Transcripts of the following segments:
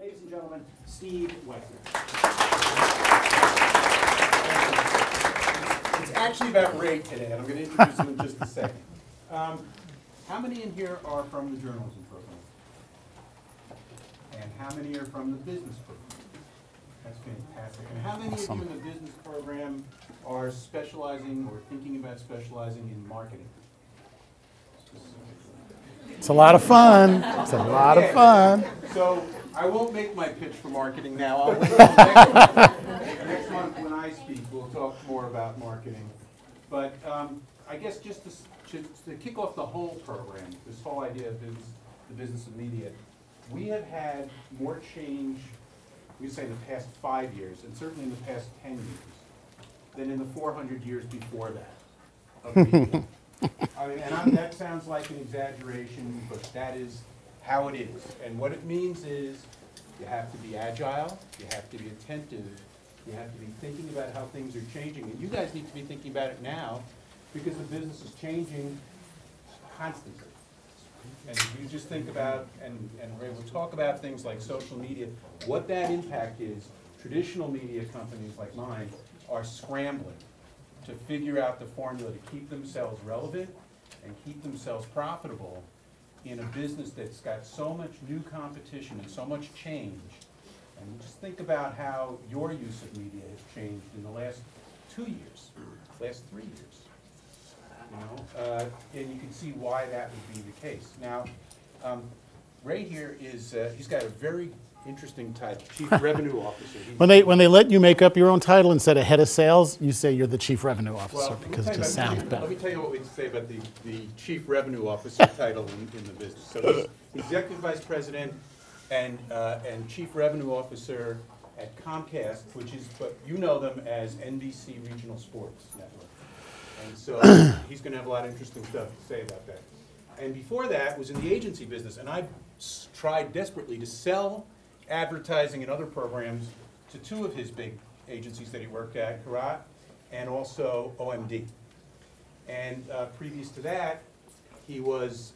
Ladies and gentlemen, Steve Weitzner. It's actually about Ray today, and I'm going to introduce him in just a second. How many in here are from the journalism program? And how many are from the business program? That's fantastic. And how many of you in the business program are specializing or thinking about specializing in marketing? It's a lot of fun. It's a lot of fun. So I won't make my pitch for marketing now. I'll wait until next month. Next month when I speak, we'll talk more about marketing. But I guess just to kick off the whole program, this whole idea of the business of media, we have had more change, we say in the past 5 years, and certainly in the past 10 years, than in the 400 years before that of media. I mean, and that sounds like an exaggeration, but that is how it is. And what it means is you have to be agile, you have to be attentive, you have to be thinking about how things are changing. And you guys need to be thinking about it now because the business is changing constantly. And if you just think about, and Ray will talk about things like social media, what that impact is, traditional media companies like mine are scrambling to figure out the formula to keep themselves relevant and keep themselves profitable in a business that's got so much new competition and so much change. And just think about how your use of media has changed in the last 2 years, last 3 years. You know, and you can see why that would be the case. Now, Ray here is, he's got a very interesting title, Chief Revenue Officer. When they let you make up your own title instead of head of sales, you say you're the Chief Revenue Officer because it just sounds better. Let me tell you what we say about the Chief Revenue Officer title in the business. So he's Executive Vice President and Chief Revenue Officer at Comcast, which is, but you know them as NBC Regional Sports Network. And so he's going to have a lot of interesting stuff to say about that. And before that was in the agency business, and I tried desperately to sell advertising and other programs to two of his big agencies that he worked at, Karat and also OMD. And previous to that, he was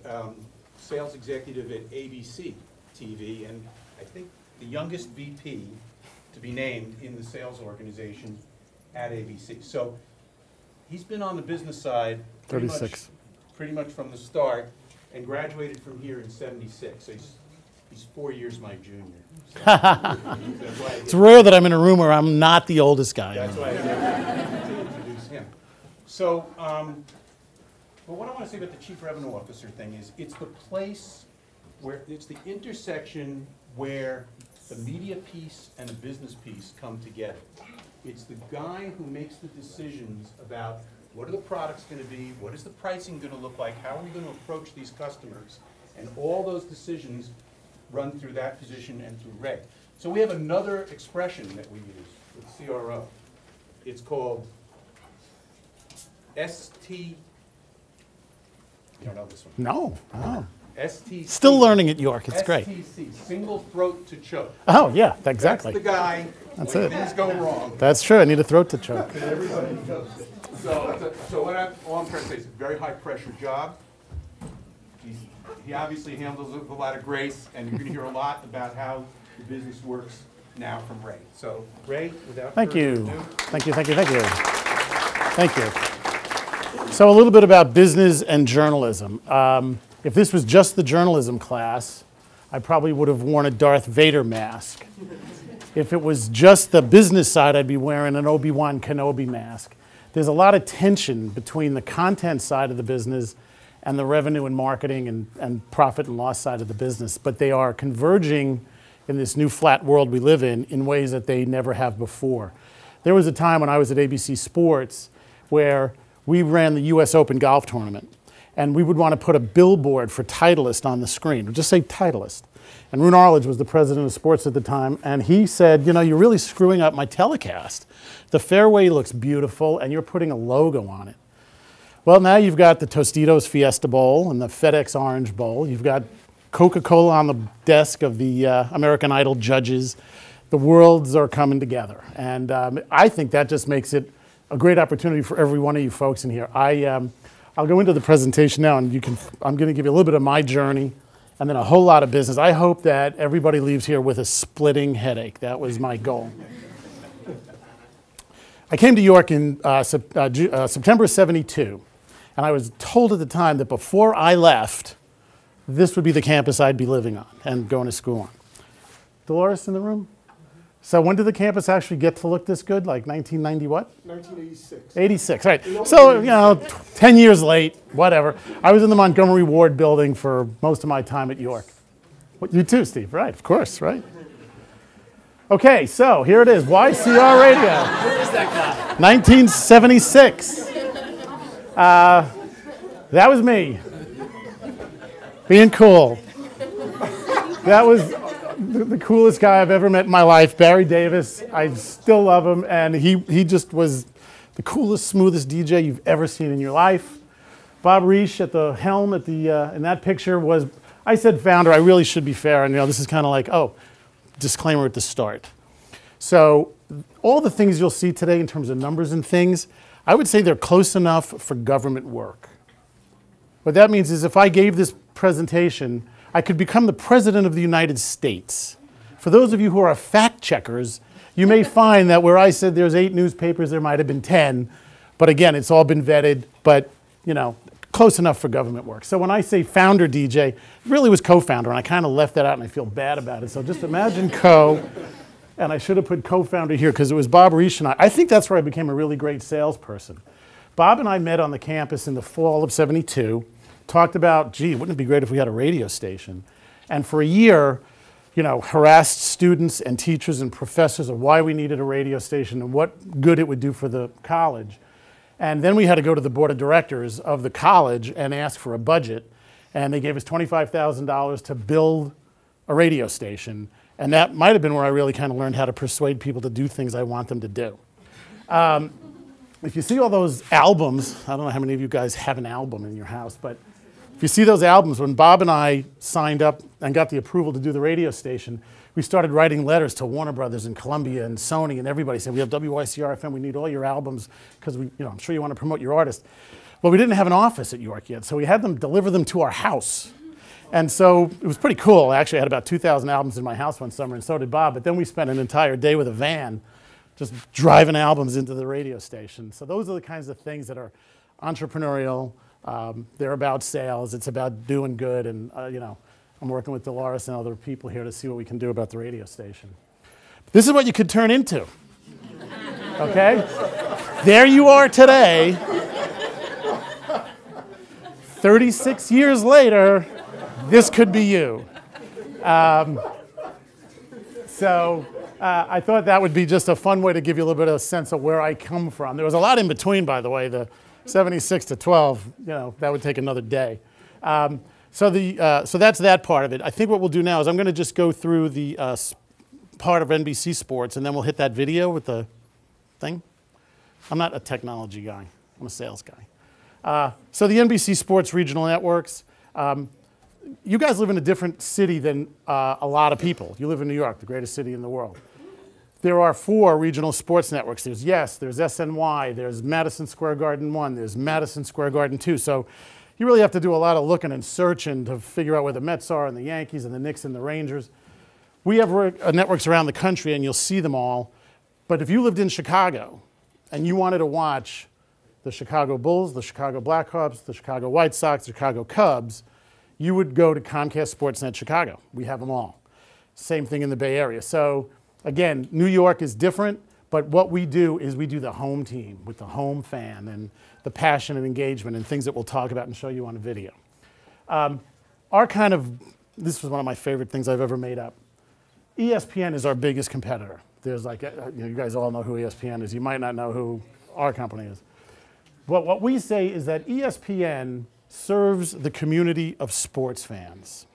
sales executive at ABC TV, and I think the youngest VP to be named in the sales organization at ABC. So he's been on the business side pretty much from the start, and graduated from here in '76. So he's 4 years my junior. So it's rare that I'm in a room where I'm not the oldest guy. That's why I had to introduce him. So, but what I want to say about the Chief Revenue Officer thing is it's the place where, it's the intersection where the media piece and the business piece come together. It's the guy who makes the decisions about what are the products going to be, what is the pricing going to look like, how are we going to approach these customers, and all those decisions run through that position and through Ray. So we have another expression that we use with CRO. It's called ST. You don't know this one? No. STC. Still learning at York. It's great. STC, single throat to choke. Oh, yeah, exactly. That's the guy That's when it. things go wrong. That's true. I need a throat to choke. Everybody knows it. So all I'm trying to say is it's a very high pressure job. He obviously handles it with a lot of grace, and you're going to hear a lot about how the business works now from Ray. So Ray, without further ado. Thank you. Thank you. So a little bit about business and journalism. If this was just the journalism class, I probably would have worn a Darth Vader mask. If it was just the business side, I'd be wearing an Obi-Wan Kenobi mask. There's a lot of tension between the content side of the business and the revenue and marketing and profit and loss side of the business, but they are converging in this new flat world we live in ways that they never have before. There was a time when I was at ABC Sports where we ran the US Open golf tournament, and we would want to put a billboard for Titleist on the screen. We'd just say Titleist. And Roone Arledge was the president of sports at the time, and he said, you know, you're really screwing up my telecast. The fairway looks beautiful, and you're putting a logo on it. Well, now you've got the Tostitos Fiesta Bowl and the FedEx Orange Bowl. You've got Coca-Cola on the desk of the American Idol judges. The worlds are coming together. And I think that just makes it a great opportunity for every one of you folks in here. I'll go into the presentation now, and I'm going to give you a little bit of my journey and then a whole lot of business. I hope that everybody leaves here with a splitting headache. That was my goal. I came to York in September of '72, and I was told at the time that before I left, this would be the campus I'd be living on and going to school on. Dolores in the room? So when did the campus actually get to look this good? Like 1990 what? 1986. 86, right. So, 10 years late, whatever. I was in the Montgomery Ward building for most of my time at York. You too, Steve, right, of course, right? Okay, so here it is, YCR Radio. Who is that guy? 1976. That was me. Being cool. That was the coolest guy I've ever met in my life, Barry Davis. I still love him, and he just was the coolest, smoothest DJ you've ever seen in your life. Bob Reich at the helm at the in that picture was, I said founder, I really should be fair, and this is kind of like, disclaimer at the start. So all the things you'll see today in terms of numbers and things, I would say they're close enough for government work. What that means is if I gave this presentation, I could become the President of the United States. For those of you who are fact checkers, you may find that where I said there's 8 newspapers, there might have been 10. But again, it's all been vetted, but close enough for government work. So when I say founder DJ, it really was co-founder, and I kind of left that out and I feel bad about it. So just imagine co, and I should have put co-founder here because it was Bob Reich and I. I think that's where I became a really great salesperson. Bob and I met on the campus in the fall of '72. Talked about, gee, wouldn't it be great if we had a radio station? And for a year, harassed students and teachers and professors of why we needed a radio station and what good it would do for the college. And then we had to go to the board of directors of the college and ask for a budget. And they gave us $25,000 to build a radio station. And that might have been where I really kind of learned how to persuade people to do things I want them to do. If you see all those albums, I don't know how many of you guys have an album in your house, but if you see those albums, when Bob and I signed up and got the approval to do the radio station, we started writing letters to Warner Brothers and Columbia and Sony and everybody saying, we have WYCR FM, we need all your albums because I'm sure you want to promote your artist. Well, we didn't have an office at York yet, so we had them deliver them to our house. And so it was pretty cool. I actually had about 2,000 albums in my house one summer, and so did Bob, but then we spent an entire day with a van just driving albums into the radio station. So those are the kinds of things that are entrepreneurial. They're about sales. It's about doing good. And, I'm working with Dolores and other people here to see what we can do about the radio station. This is what you could turn into. Okay? There you are today. 36 years later, this could be you. I thought that would be just a fun way to give you a little bit of a sense of where I come from. There was a lot in between, by the way. The 76 to 12, that would take another day. So that's that part of it. I think what we'll do now is I'm going to just go through the part of NBC Sports, and then we'll hit that video with the thing. I'm not a technology guy. I'm a sales guy. So the NBC Sports regional networks, you guys live in a different city than a lot of people. You live in New York, the greatest city in the world. There are 4 regional sports networks. There's YES, there's SNY, there's Madison Square Garden 1, there's Madison Square Garden 2. So you really have to do a lot of looking and searching to figure out where the Mets are and the Yankees and the Knicks and the Rangers. We have networks around the country, and you'll see them all. But if you lived in Chicago and you wanted to watch the Chicago Bulls, the Chicago Blackhawks, the Chicago White Sox, the Chicago Cubs, you would go to Comcast Sportsnet Chicago. We have them all. Same thing in the Bay Area. So again, New York is different, but what we do is we do the home team with the home fan and the passion and engagement and things that we'll talk about and show you on a video. This was one of my favorite things I've ever made up. ESPN is our biggest competitor. There's you guys all know who ESPN is. You might not know who our company is. But what we say is that ESPN serves the community of sports fans.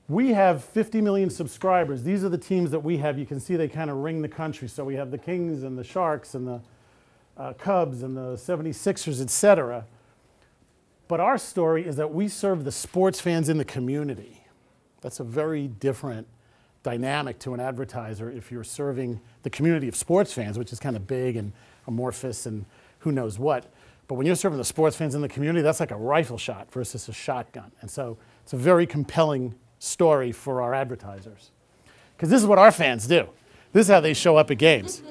We have 50 million subscribers. These are the teams that we have. You can see they kind of ring the country. So we have the Kings and the Sharks and the Cubs and the 76ers, et cetera. But our story is that we serve the sports fans in the community. That's a very different dynamic to an advertiser if you're serving the community of sports fans, which is kind of big and amorphous and who knows what. But when you're serving the sports fans in the community, that's like a rifle shot versus a shotgun. And so it's a very compelling story for our advertisers. Because this is what our fans do. This is how they show up at games.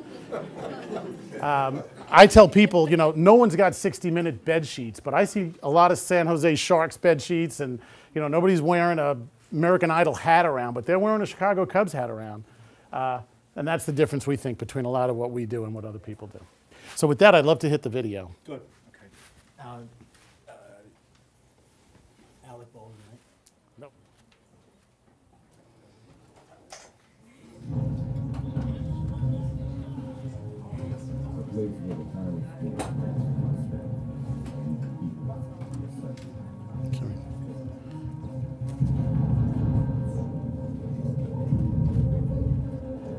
I tell people, you know, no one's got 60-minute bed sheets, but I see a lot of San Jose Sharks bed sheets, and you know, nobody's wearing a American Idol hat around, but they're wearing a Chicago Cubs hat around. And that's the difference, we think, between a lot of what we do and what other people do. So with that, I'd love to hit the video. Good. Okay. Alec Baldwin, right? Nope.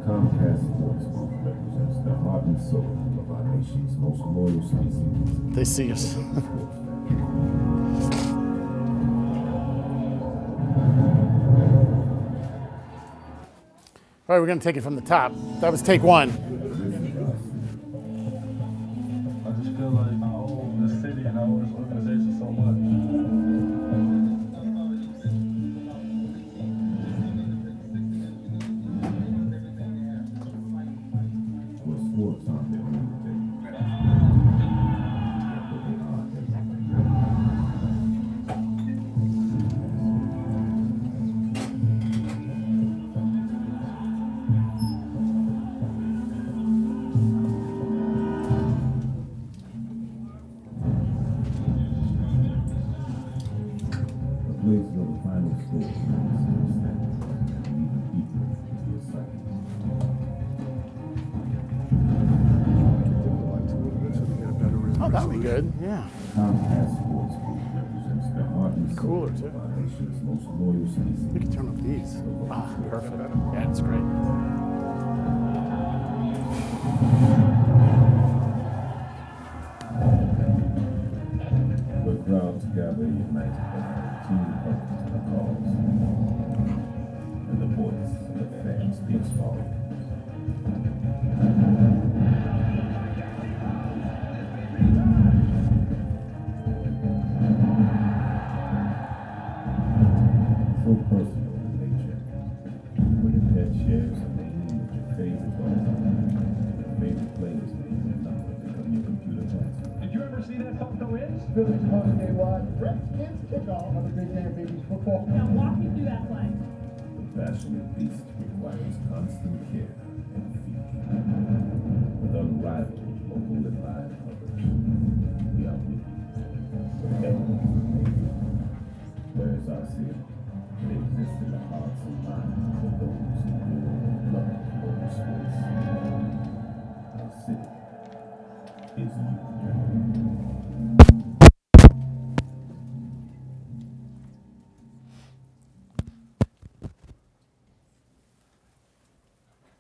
Comcast Sports Group represents the heart and soul of our nation's most loyal species. They see us. All right, we're going to take it from the top. That was take one. I just feel like I owe this city and I owe this organization so much. Well, sports aren't their only thing. But they are Blaze of the final score Oh, that would be good. Yeah. Comcast Sports Group represents the heart and soul Cooler, too. of our nation's most loyal species. We can turn off these. Ah, perfect. Yeah, it's great. We're proud to gather united behind team purpose and cause. And the voice of the fans speaks volumes. So personal in nature. When your pet shares a name with your favorite ball, your favorite player's name will not become your computer password. Did you ever see that puck go in? Village Holiday Watch, Redskins kickoff. Have a great day of babies football. Now walk me through that play. The passionate beast requires constant care and feeding. With unrivaled local and live coverage, we are with you. Forever. Where is our city? It exists in the hearts and minds of those who love local sports. Our city is you.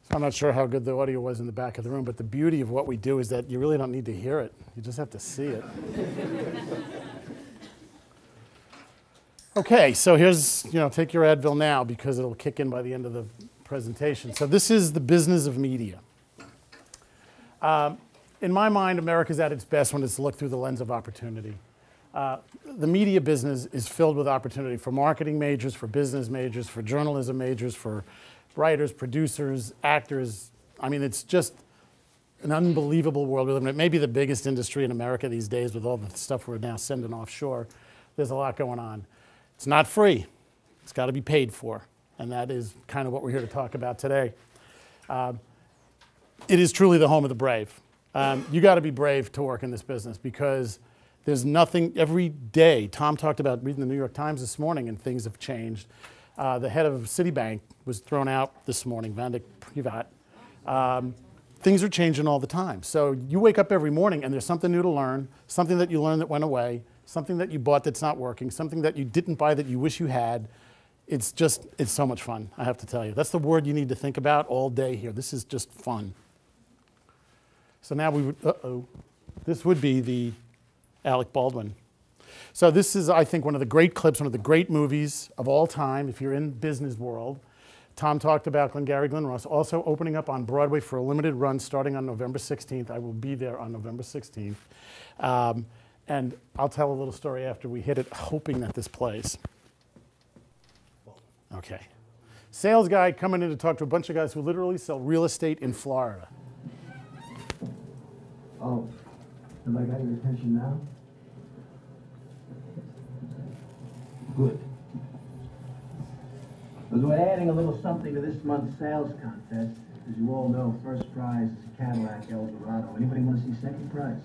So I'm not sure how good the audio was in the back of the room, but the beauty of what we do is that you really don't need to hear it. You just have to see it. Okay, so here's, you know, take your Advil now because it'll kick in by the end of the presentation. So this is the business of media. In my mind, America's at its best when it's looked through the lens of opportunity. The media business is filled with opportunity for marketing majors, for business majors, for journalism majors, for writers, producers, actors. I mean, it's just an unbelievable world we live in. It may be the biggest industry in America these days with all the stuff we're now sending offshore. There's a lot going on. It's not free. It's got to be paid for. And that is kind of what we're here to talk about today. It is truly the home of the brave. You got to be brave to work in this business because there's nothing every day. Tom talked about reading the New York Times this morning and things have changed. The head of Citibank was thrown out this morning, Van Privat. Things are changing all the time. So you wake up every morning and there's something new to learn, something that you learned that went away, something that you bought that's not working, something that you didn't buy that you wish you had. It's so much fun, I have to tell you. That's the word you need to think about all day here. This is just fun. So now this would be the Alec Baldwin. So this is, I think, one of the great clips, one of the great movies of all time, if you're in business world. Tom talked about Glengarry Glen Ross, also opening up on Broadway for a limited run starting on November 16th. I will be there on November 16th. And I'll tell a little story after we hit it, hoping that this plays. Okay. Sales guy coming in to talk to a bunch of guys who literally sell real estate in Florida. Oh, have I got your attention now? Good. Because we're adding a little something to this month's sales contest. As you all know, first prize is a Cadillac Eldorado. Anybody want to see second prize?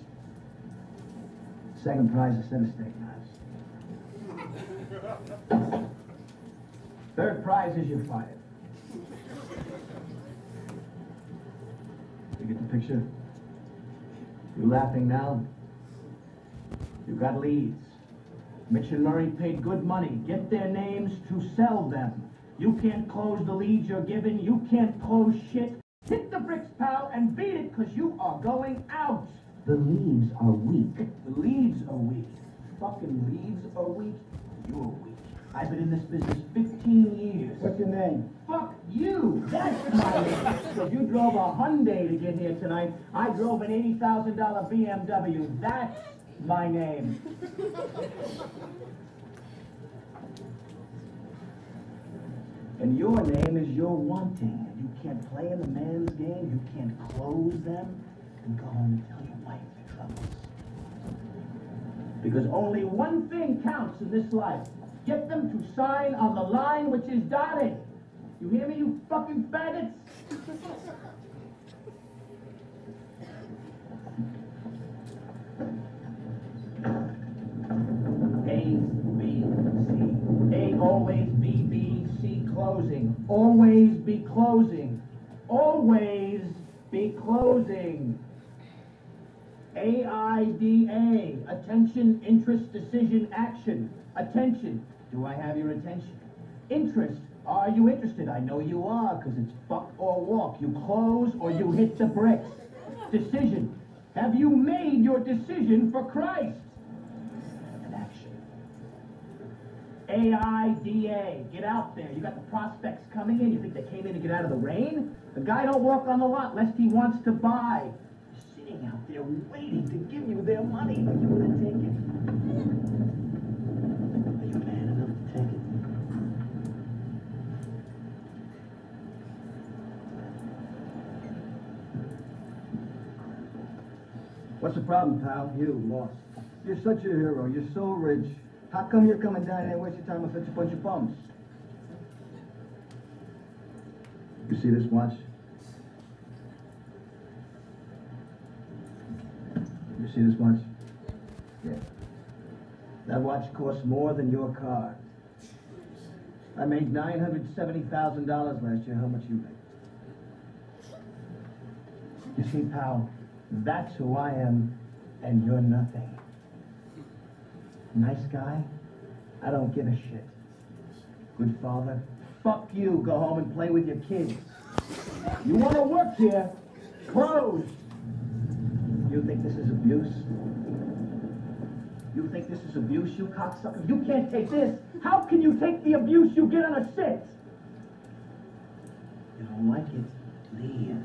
Second prize is a set of steak knives. Third prize is you're fired. You get the picture? You laughing now? You got leads. Mitch and Murray paid good money. Get their names to sell them. You can't close the leads you're given. You can't close shit. Hit the bricks, pal, and beat it, because you are going out. The leads are weak. The leads are weak. Fucking leads are weak. You're weak. I've been in this business 15 years. What's your name? Fuck you! That's my name. Because you drove a Hyundai to get here tonight. I drove an $80,000 BMW. That's my name. And your name is you're wanting. You can't play in the man's game. You can't close them. And go home and tell your wife your troubles. Because only one thing counts in this life. Get them to sign on the line which is dotted. You hear me, you fucking faggots? A, B, C. A, always B, B, C, closing. Always be closing. Always be closing. AIDA, attention, interest, decision, action. Attention. Do I have your attention? Interest. Are you interested? I know you are, because it's fuck or walk. You close or you hit the bricks. Decision. Have you made your decision for Christ? And action. AIDA. Get out there. You got the prospects coming in. You think they came in to get out of the rain? The guy don't walk on the lot lest he wants to buy. You're sitting out there waiting to give you their money. Are you going to take it? Are you man enough to take it? What's the problem, pal? You lost. You're such a hero. You're so rich. How come you're coming down here and wasting time with such a bunch of bums? You see this watch? You see this watch? Yeah. That watch costs more than your car. I made $970,000 last year. How much you make? You see, pal, that's who I am, and you're nothing. Nice guy? I don't give a shit. Good father? Fuck you. Go home and play with your kids. You want to work here? Close. You think this is abuse? You think this is abuse, you cocksucker? You can't take this. How can you take the abuse you get on a sit? You don't like it? Leave.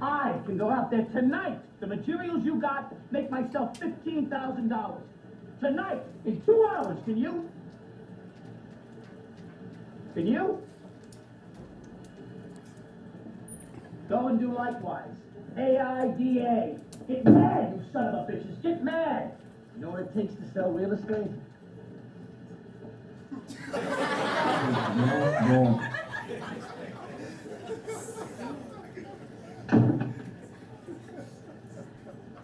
I can go out there tonight. The materials you got make myself $15,000. Tonight, in 2 hours, can you? Can you? Go and do likewise. AIDA. Get mad, you son of a bitches. Get mad. You know what it takes to sell real estate? No.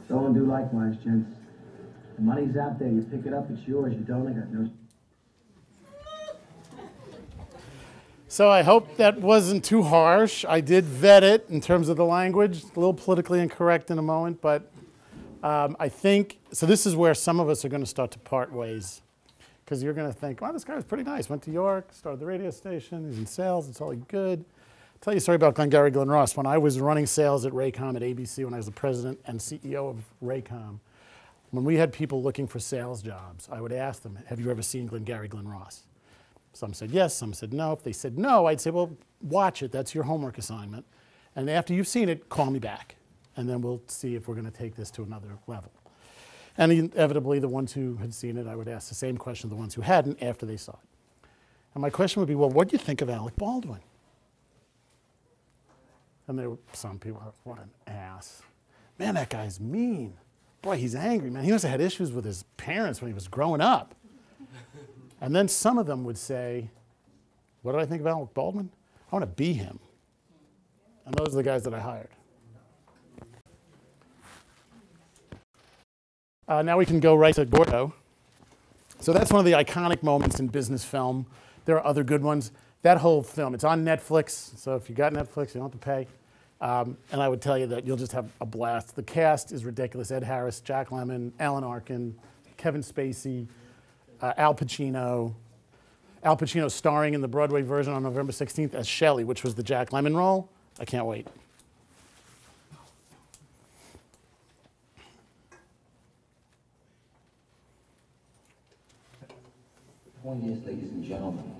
Go and do likewise, gents. The money's out there. You pick it up, it's yours. You don't, I got no... So I hope that wasn't too harsh. I did vet it in terms of the language. A little politically incorrect in a moment, but I think, so this is where some of us are going to start to part ways. Because you're going to think, wow, this guy was pretty nice. Went to York, started the radio station, he's in sales, it's all good. I'll tell you a story about Glengarry Glen Ross. When I was running sales at Raycom at ABC, when I was the president and CEO of Raycom, when we had people looking for sales jobs, I would ask them, have you ever seen Glengarry Glen Ross? Some said yes, some said no. If they said no, I'd say, well, watch it. That's your homework assignment. And after you've seen it, call me back. and then we'll see if we're going to take this to another level. And inevitably, the ones who had seen it, I would ask the same question to the ones who hadn't after they saw it. And my question would be, well, what do you think of Alec Baldwin? And there were some people, what an ass. Man, that guy's mean. Boy, he's angry, man. He must have had issues with his parents when he was growing up. And then some of them would say, what do I think of Alec Baldwin? I want to be him. And those are the guys that I hired. Now we can go right to Gordo. So that's one of the iconic moments in business film. There are other good ones. That whole film, it's on Netflix. So if you got Netflix, you don't have to pay. And I would tell you that you'll just have a blast. The cast is ridiculous. Ed Harris, Jack Lemmon, Alan Arkin, Kevin Spacey, Al Pacino. Al Pacino starring in the Broadway version on November 16th as Shelley, which was the Jack Lemmon role. I can't wait. The point is, ladies and gentlemen,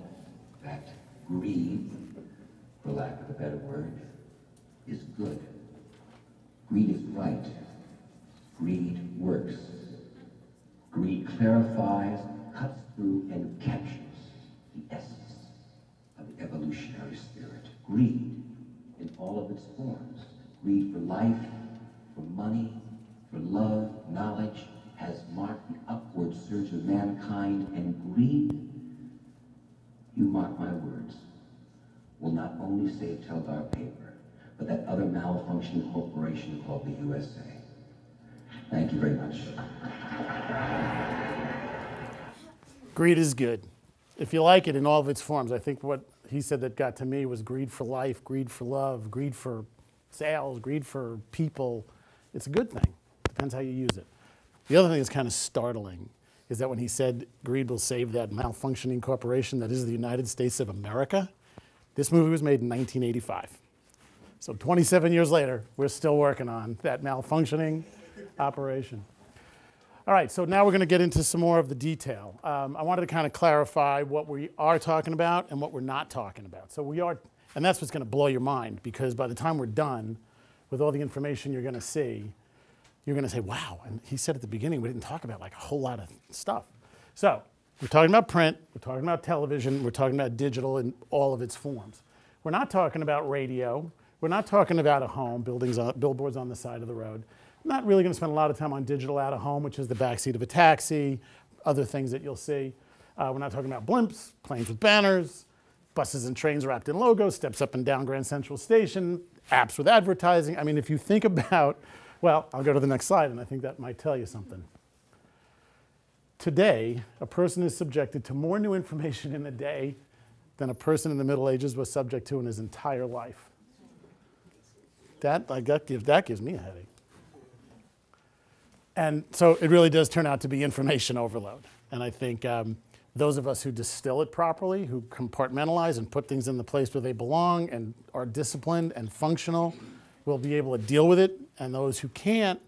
that greed, for lack of a better word, is good. Greed is right. Greed works. Greed clarifies, cuts through, and captures the essence of the evolutionary spirit. Greed in all of its forms. Greed for life, for money, for love, knowledge, has marked the upward surge of mankind, and greed, you mark my words, will not only save Teldar Paper, but that other malfunctioning corporation called the USA. Thank you very much. Greed is good. If you like it in all of its forms, I think what he said that got to me was greed for life, greed for love, greed for sales, greed for people. It's a good thing. Depends how you use it. The other thing that's kind of startling is that when he said greed will save that malfunctioning corporation that is the United States of America, this movie was made in 1985. So 27 years later, we're still working on that malfunctioning operation. All right, so now we're going to get into some more of the detail. I wanted to kind of clarify what we are talking about and what we're not talking about. So we are, and that's what's going to blow your mind, because by the time we're done with all the information you're going to see, you're going to say, wow. And he said at the beginning, we didn't talk about like a whole lot of stuff. So we're talking about print, we're talking about television, we're talking about digital in all of its forms. We're not talking about radio. We're not talking about a home, billboards on the side of the road. I'm not really going to spend a lot of time on digital out of home, which is the backseat of a taxi, other things that you'll see. We're not talking about blimps, planes with banners, buses and trains wrapped in logos, steps up and down Grand Central Station, apps with advertising. I mean, if you think about, well, I'll go to the next slide, and I think that might tell you something. Today, a person is subjected to more new information in a day than a person in the Middle Ages was subject to in his entire life. That gives me a headache. And so it really does turn out to be information overload. And I think those of us who distill it properly, who compartmentalize and put things in the place where they belong and are disciplined and functional, will be able to deal with it. And those who can't,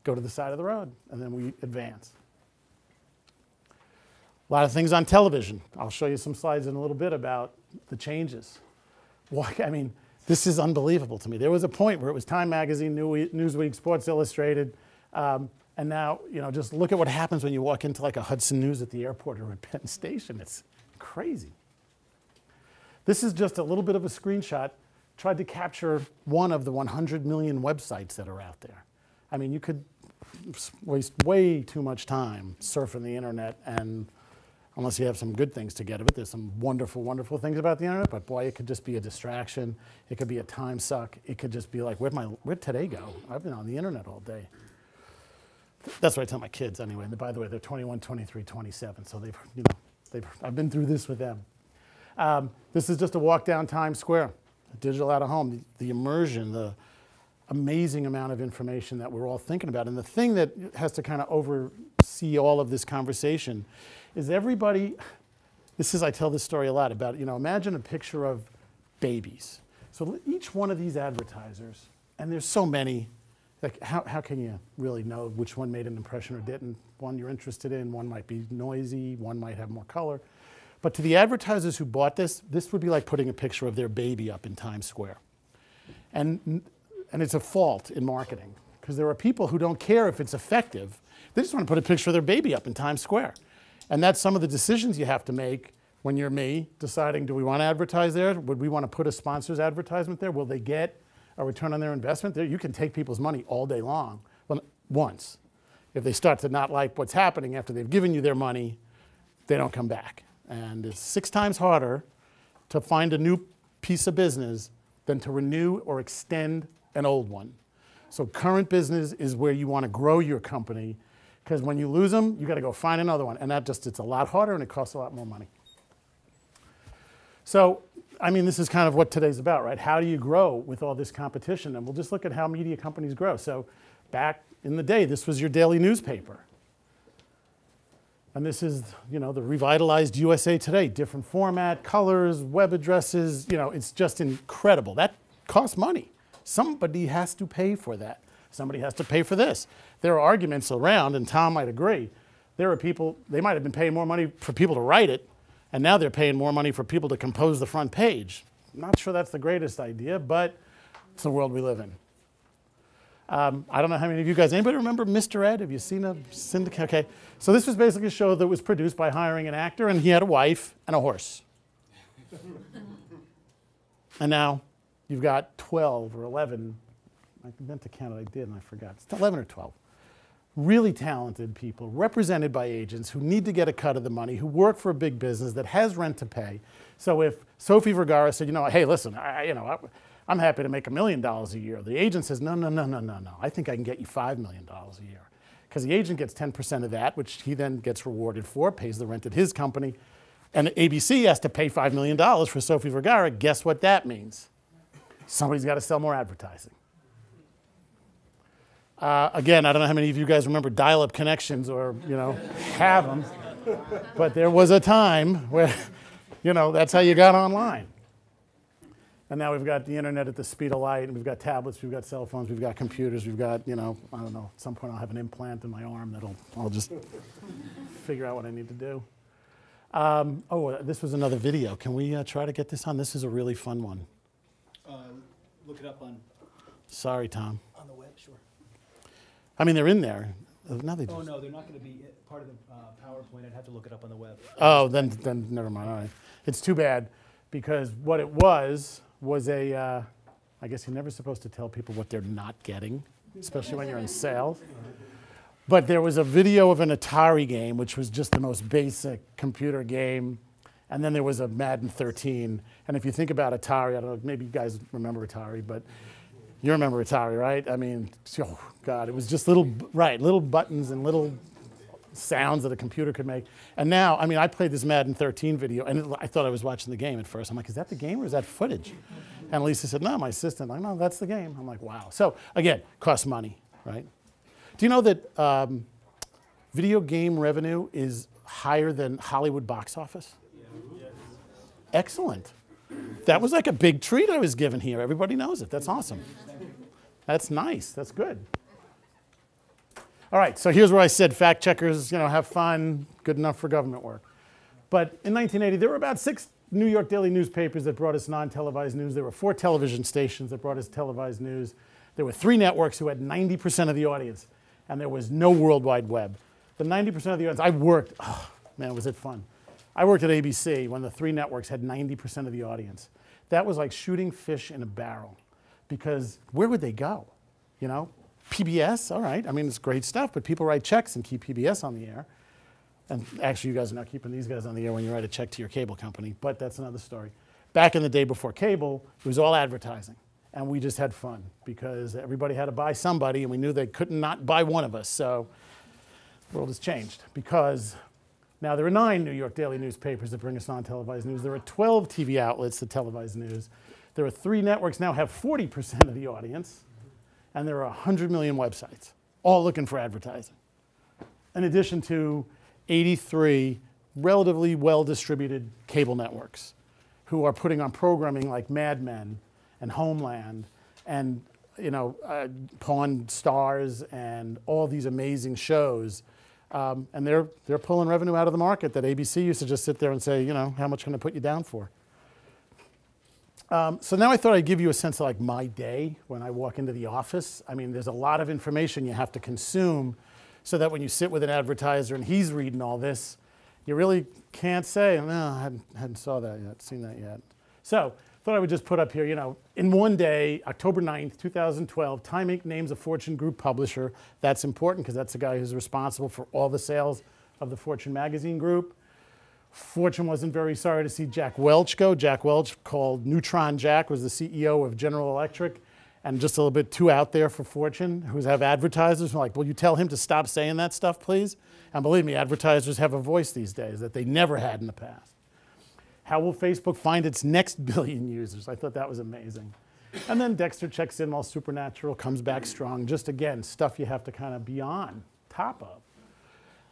go to the side of the road, and then we advance. A lot of things on television. I'll show you some slides in a little bit about the changes. I mean, this is unbelievable to me. There was a point where it was Time Magazine, Newsweek, Sports Illustrated, and now, you know, just look at what happens when you walk into like a Hudson News at the airport or at Penn Station. It's crazy. This is just a little bit of a screenshot. Tried to capture one of the 100 million websites that are out there. I mean, you could waste way too much time surfing the internet, and unless you have some good things to get of it. There's some wonderful, wonderful things about the internet, but boy, it could just be a distraction. It could be a time suck. It could just be like, where'd today go? I've been on the internet all day. That's what I tell my kids anyway. And by the way, they're 21, 23, 27, so I've been through this with them. This is just a walk down Times Square, digital out of home, the immersion, the amazing amount of information that we're all thinking about. And the thing that has to kind of oversee all of this conversation is everybody, I tell this story a lot about, imagine a picture of babies. So each one of these advertisers, and there's so many, like how can you really know which one made an impression or didn't? One you're interested in, one might be noisy, one might have more color. But to the advertisers who bought this would be like putting a picture of their baby up in Times Square. And and it's a fault in marketing, because there are people who don't care if it's effective. They just want to put a picture of their baby up in Times Square. And that's some of the decisions you have to make when you're me, deciding, do we want to advertise there? Would we want to put a sponsor's advertisement there? Will they get a return on their investment there? You can take people's money all day long, well, once. If they start to not like what's happening after they've given you their money, they don't come back. And it's 6 times harder to find a new piece of business than to renew or extend an old one. So current business is where you want to grow your company, because when you lose them, you got to go find another one. And it's a lot harder and it costs a lot more money. So, I mean, this is kind of what today's about, right? How do you grow with all this competition? And we'll just look at how media companies grow. So back in the day, this was your daily newspaper. And this is, you know, the revitalized USA Today, different format, colors, web addresses, you know, it's just incredible. That costs money. Somebody has to pay for that. Somebody has to pay for this. There are arguments around, and Tom might agree, there are people, they might have been paying more money for people to write it, and now they're paying more money for people to compose the front page. I'm not sure that's the greatest idea, but it's the world we live in. I don't know how many of you guys, anybody remember Mr. Ed? Have you seen a syndicate? Okay, so this was basically a show that was produced by hiring an actor, and he had a wife and a horse. And now you've got 12 or 11, I meant to count it, I did and I forgot. It's 11 or 12. Really talented people represented by agents who need to get a cut of the money, who work for a big business that has rent to pay. So if Sophie Vergara said, you know, hey, listen, I'm happy to make $1 million a year. The agent says, no. I think I can get you $5 million a year. Because the agent gets 10% of that, which he then gets rewarded for, pays the rent at his company. And ABC has to pay $5 million for Sophie Vergara. Guess what that means? Somebody's got to sell more advertising. Again, I don't know how many of you guys remember dial-up connections or, you know, have them. But there was a time where, you know, that's how you got online. And now we've got the internet at the speed of light, and we've got tablets, we've got cell phones, we've got computers, we've got, you know, I don't know, at some point I'll have an implant in my arm I'll just figure out what I need to do. Oh, this was another video. Can we try to get this on? This is a really fun one. Look it up on Sorry, Tom. the web, sure. I mean, they're in there. Now they just... Oh, no, they're not going to be part of the PowerPoint. I'd have to look it up on the web. Oh, then never mind. All right. It's too bad, because what it was a, I guess you're never supposed to tell people what they're not getting, especially when you're in sales. But there was a video of an Atari game, which was just the most basic computer game. And then there was a Madden 13. And if you think about Atari, I don't know, maybe you guys remember Atari, but you remember Atari, right? I mean, oh God, it was just little buttons and little sounds that a computer could make. And now, I mean, I played this Madden 13 video, and I thought I was watching the game at first. I'm like, is that the game or is that footage? And Lisa said, no, my assistant. I'm like, no, that's the game. I'm like, wow. So again, costs money, right? Do you know that video game revenue is higher than Hollywood box office? Yeah. Excellent. That was like a big treat I was given here. Everybody knows it. That's awesome. That's nice. That's good. All right, so here's where I said fact checkers, you know, have fun, good enough for government work. But in 1980, there were about 6 New York daily newspapers that brought us non-televised news. There were 4 television stations that brought us televised news. There were 3 networks who had 90% of the audience, and there was no World Wide Web. The 90% of the audience, I worked, oh man, was it fun. I worked at ABC when the 3 networks had 90% of the audience. That was like shooting fish in a barrel, because where would they go, you know? PBS, all right, I mean, it's great stuff, but people write checks and keep PBS on the air. And actually, you guys are not keeping these guys on the air when you write a check to your cable company, but that's another story. Back in the day before cable, it was all advertising. And we just had fun, because everybody had to buy somebody, and we knew they couldn't not buy one of us. So the world has changed, because now there are 9 New York daily newspapers that bring us non-televised news. There are 12 TV outlets that televise news. There are 3 networks now have 40% of the audience. And there are 100 million websites, all looking for advertising. In addition to 83 relatively well-distributed cable networks who are putting on programming like Mad Men and Homeland and, you know, Pawn Stars and all these amazing shows. And they're pulling revenue out of the market that ABC used to just sit there and say, you know, how much can I put you down for? So now I thought I'd give you a sense of like my day when I walk into the office. I mean, there's a lot of information you have to consume so that when you sit with an advertiser and he's reading all this, you really can't say, no, I hadn't saw that yet, seen that yet. So thought I would just put up here, you know, in one day, October 9th, 2012, Time Inc. names a Fortune Group publisher. That's important because that's the guy who's responsible for all the sales of the Fortune magazine group. Fortune wasn't very sorry to see Jack Welch go. Jack Welch, called Neutron Jack, was the CEO of General Electric, and just a little bit too out there for Fortune, who have advertisers who are like, will you tell him to stop saying that stuff, please? And believe me, advertisers have a voice these days that they never had in the past. How will Facebook find its next billion users? I thought that was amazing. And then Dexter checks in while Supernatural comes back strong. Just again, stuff you have to kind of be on top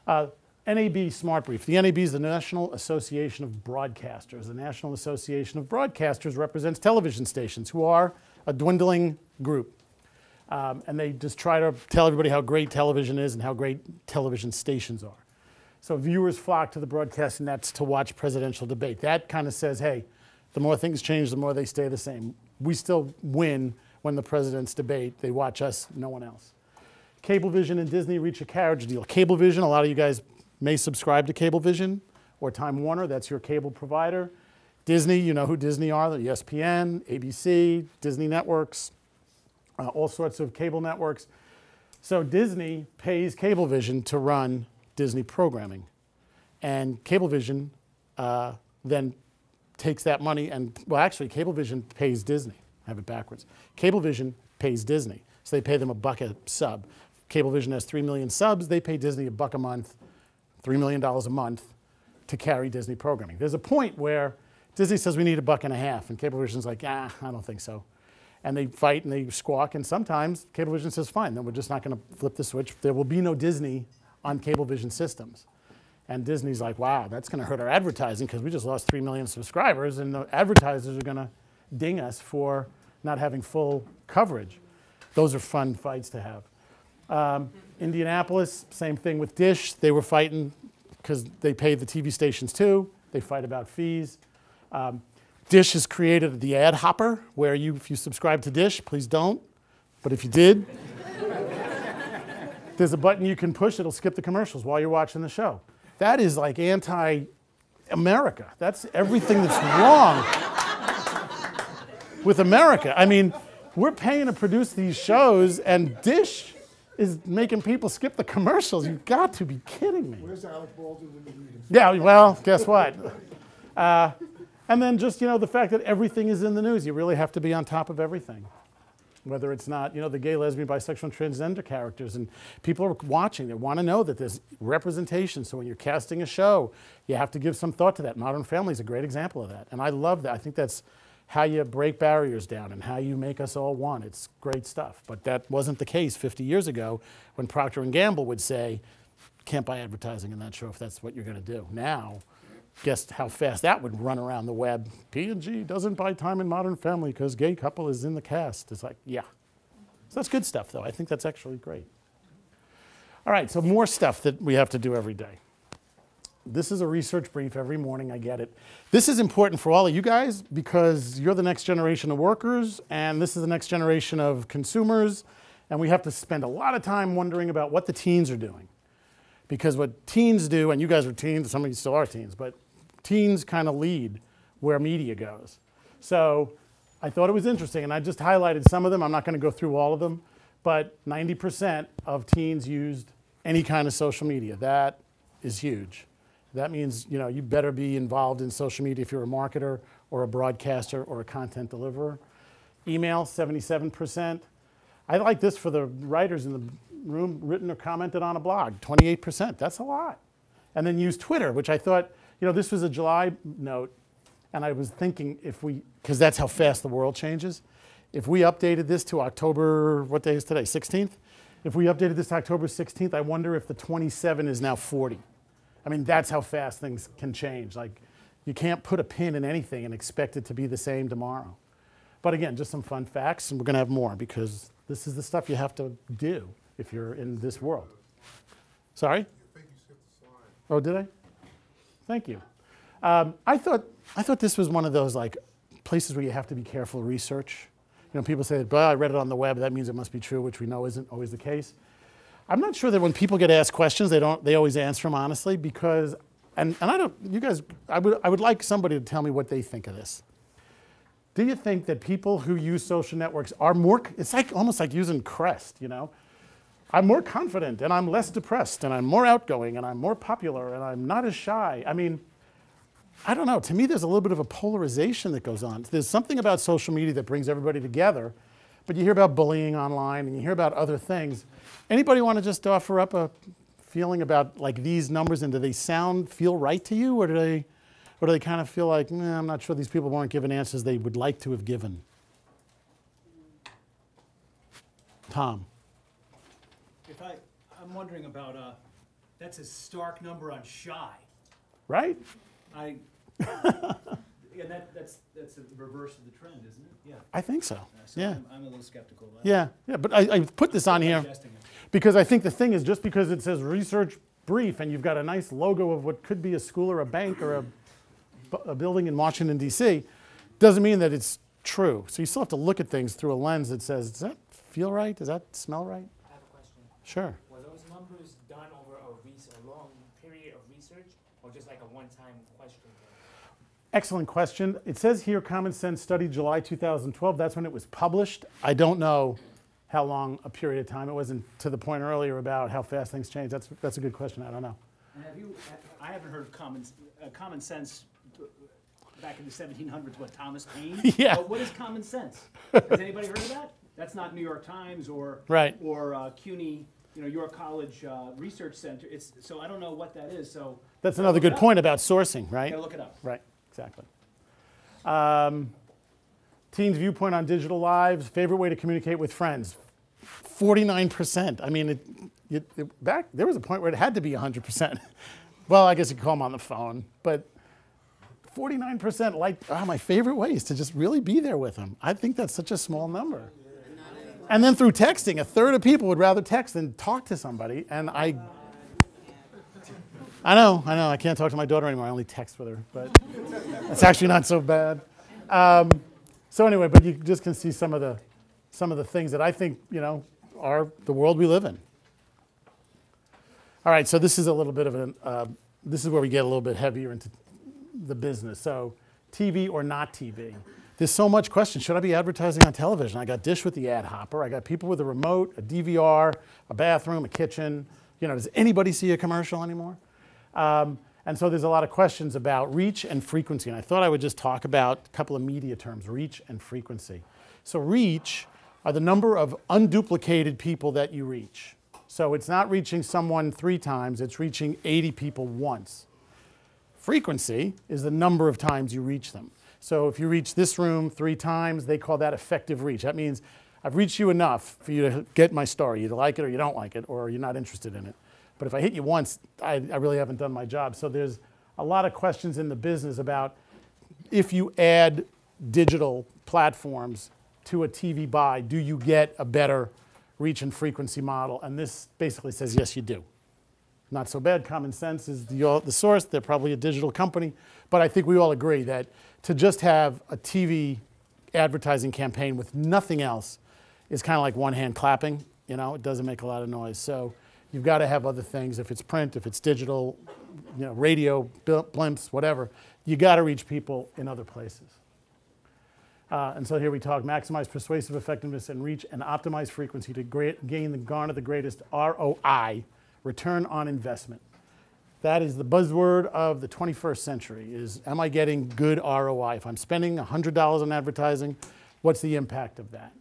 of. NAB Smart Brief. The NAB is the National Association of Broadcasters. The National Association of Broadcasters represents television stations who are a dwindling group. And they just try to tell everybody how great television is and how great television stations are. So viewers flock to the broadcasting nets to watch presidential debate. That kind of says, hey, the more things change, the more they stay the same. We still win when the presidents debate. They watch us, no one else. Cablevision and Disney reach a carriage deal. Cablevision, a lot of you guys may subscribe to Cablevision or Time Warner. That's your cable provider. Disney, you know who Disney are, the ESPN, ABC, Disney Networks, all sorts of cable networks. So Disney pays Cablevision to run Disney programming. And Cablevision then takes that money and, well, actually, Cablevision pays Disney. I have it backwards. Cablevision pays Disney. So they pay them $1 a sub. Cablevision has 3 million subs. They pay Disney $1 a month, $3 million a month to carry Disney programming. There's a point where Disney says we need $1.50, and Cablevision's like, I don't think so. And they fight and they squawk, and sometimes Cablevision says, fine, then we're just not going to flip the switch. There will be no Disney on Cablevision systems. And Disney's like, wow, that's going to hurt our advertising because we just lost 3 million subscribers, and the advertisers are going to ding us for not having full coverage. Those are fun fights to have. Indianapolis, same thing with Dish. They were fighting because they pay the TV stations too. They fight about fees. Dish has created the ad hopper where if you subscribe to Dish, please don't, but if you did, there's a button you can push, it'll skip the commercials while you're watching the show. That is like anti-America. That's everything that's wrong with America. I mean, we're paying to produce these shows, and Dish is making people skip the commercials. You've got to be kidding me. Where's Alec Baldwin when you need him? Yeah, well, guess what? And then just, the fact that everything is in the news. You really have to be on top of everything. Whether it's not, the gay, lesbian, bisexual, and transgender characters. And people are watching. They want to know that there's representation. So when you're casting a show, you have to give some thought to that. Modern Family is a great example of that. And I love that. I think that's how you break barriers down and how you make us all one. It's great stuff. But that wasn't the case 50 years ago when Procter & Gamble would say, can't buy advertising in that show if that's what you're going to do. Now, guess how fast that would run around the web. P&G doesn't buy time in Modern Family because gay couple is in the cast. It's like, yeah. So that's good stuff, though. I think that's actually great. All right, so more stuff that we have to do every day. This is a research brief every morning. I get it. This is important for all of you guys because you're the next generation of workers, and this is the next generation of consumers, and we have to spend a lot of time wondering about what the teens are doing. Because what teens do, and you guys are teens, some of you still are teens, but teens kind of lead where media goes. So I thought it was interesting, and I just highlighted some of them. I'm not going to go through all of them, but 90% of teens used any kind of social media. That is huge. That means, you better be involved in social media if you're a marketer or a broadcaster or a content deliverer. Email, 77%. I like this for the writers in the room, written or commented on a blog, 28%. That's a lot. And then use Twitter, which I thought, this was a July note, and I was thinking because that's how fast the world changes. If we updated this to October, what day is today, 16th? If we updated this to October 16th, I wonder if the 27 is now 40. I mean, that's how fast things can change. Like, you can't put a pin in anything and expect it to be the same tomorrow. But again, just some fun facts, and we're going to have more because this is the stuff you have to do if you're in this world. Sorry? I think you skipped the slide. Oh, did I? Thank you. I thought this was one of those like places where you have to be careful of research. You know, people say, "Well, I read it on the web. That means it must be true," which we know isn't always the case. I'm not sure that when people get asked questions, they always answer them honestly because, and I don't, you guys, I would like somebody to tell me what they think of this. Do you think that people who use social networks are more, it's like almost like using Crest, you know? I'm more confident and I'm less depressed and I'm more outgoing and I'm more popular and I'm not as shy. I mean, I don't know. To me, there's a little bit of a polarization that goes on. There's something about social media that brings everybody together, but you hear about bullying online and you hear about other things. Anybody want to just offer up a feeling about like these numbers, and do they feel right to you, or do they kind of feel like, I'm not sure these people weren't given answers they would like to have given? Tom. I'm wondering about, that's a stark number on shy. Right? Yeah, that's the reverse of the trend, isn't it? Yeah. I think so. So Yeah. I'm a little skeptical about Yeah, but I put this on here because I think the thing is, just because it says research brief and you've got a nice logo of what could be a school or a bank or a building in Washington, D.C., doesn't mean that it's true. So you still have to look at things through a lens that says, does that feel right? Does that smell right? I have a question. Sure. Were those numbers done over a long period of research, or just like a one-time question? Excellent question. It says here, Common Sense study, July 2012. That's when it was published. I don't know how long a period of time. It wasn't to the point earlier about how fast things change. That's a good question. I don't know. I haven't heard common sense back in the 1700s. What, Thomas Paine? Yeah. But what is common sense? Has anybody heard of that? That's not New York Times or CUNY, York College Research Center. So I don't know what that is. So that's another good point about sourcing, right? Gotta look it up. Right. Exactly. Teens' viewpoint on digital lives, favorite way to communicate with friends, 49%. I mean, back there was a point where it had to be 100%. Well, I guess you could call them on the phone, but 49% like, my favorite way is to just really be there with them. I think that's such a small number. And then through texting, a third of people would rather text than talk to somebody, and I know, I can't talk to my daughter anymore. I only text with her, but that's actually not so bad. So anyway, but you just can see some of the things that I think, are the world we live in. All right, so this is a little bit of this is where we get a little bit heavier into the business. So TV or not TV? There's so much question. Should I be advertising on television? I got Dish with the ad hopper. I got people with a remote, a DVR, a bathroom, a kitchen. Does anybody see a commercial anymore? And so there's a lot of questions about reach and frequency. And I thought I would just talk about a couple of media terms, reach and frequency. So reach are the number of unduplicated people that you reach. So it's not reaching someone 3 times, it's reaching 80 people once. Frequency is the number of times you reach them. So if you reach this room 3 times, they call that effective reach. That means I've reached you enough for you to get my story. You like it or you don't like it, or you're not interested in it. But if I hit you once, I really haven't done my job. So there's a lot of questions in the business about if you add digital platforms to a TV buy, do you get a better reach and frequency model? And this basically says, yes, you do. Not so bad. Common Sense is the source. They're probably a digital company. But I think we all agree that to just have a TV advertising campaign with nothing else is kind of like one hand clapping. It doesn't make a lot of noise. So you've got to have other things. If it's print, if it's digital, radio, blimps, whatever, you got to reach people in other places. And so here we talk maximize persuasive effectiveness and reach and optimize frequency to garner the greatest ROI, return on investment. That is the buzzword of the 21st century is, am I getting good ROI? If I'm spending $100 on advertising, what's the impact of that?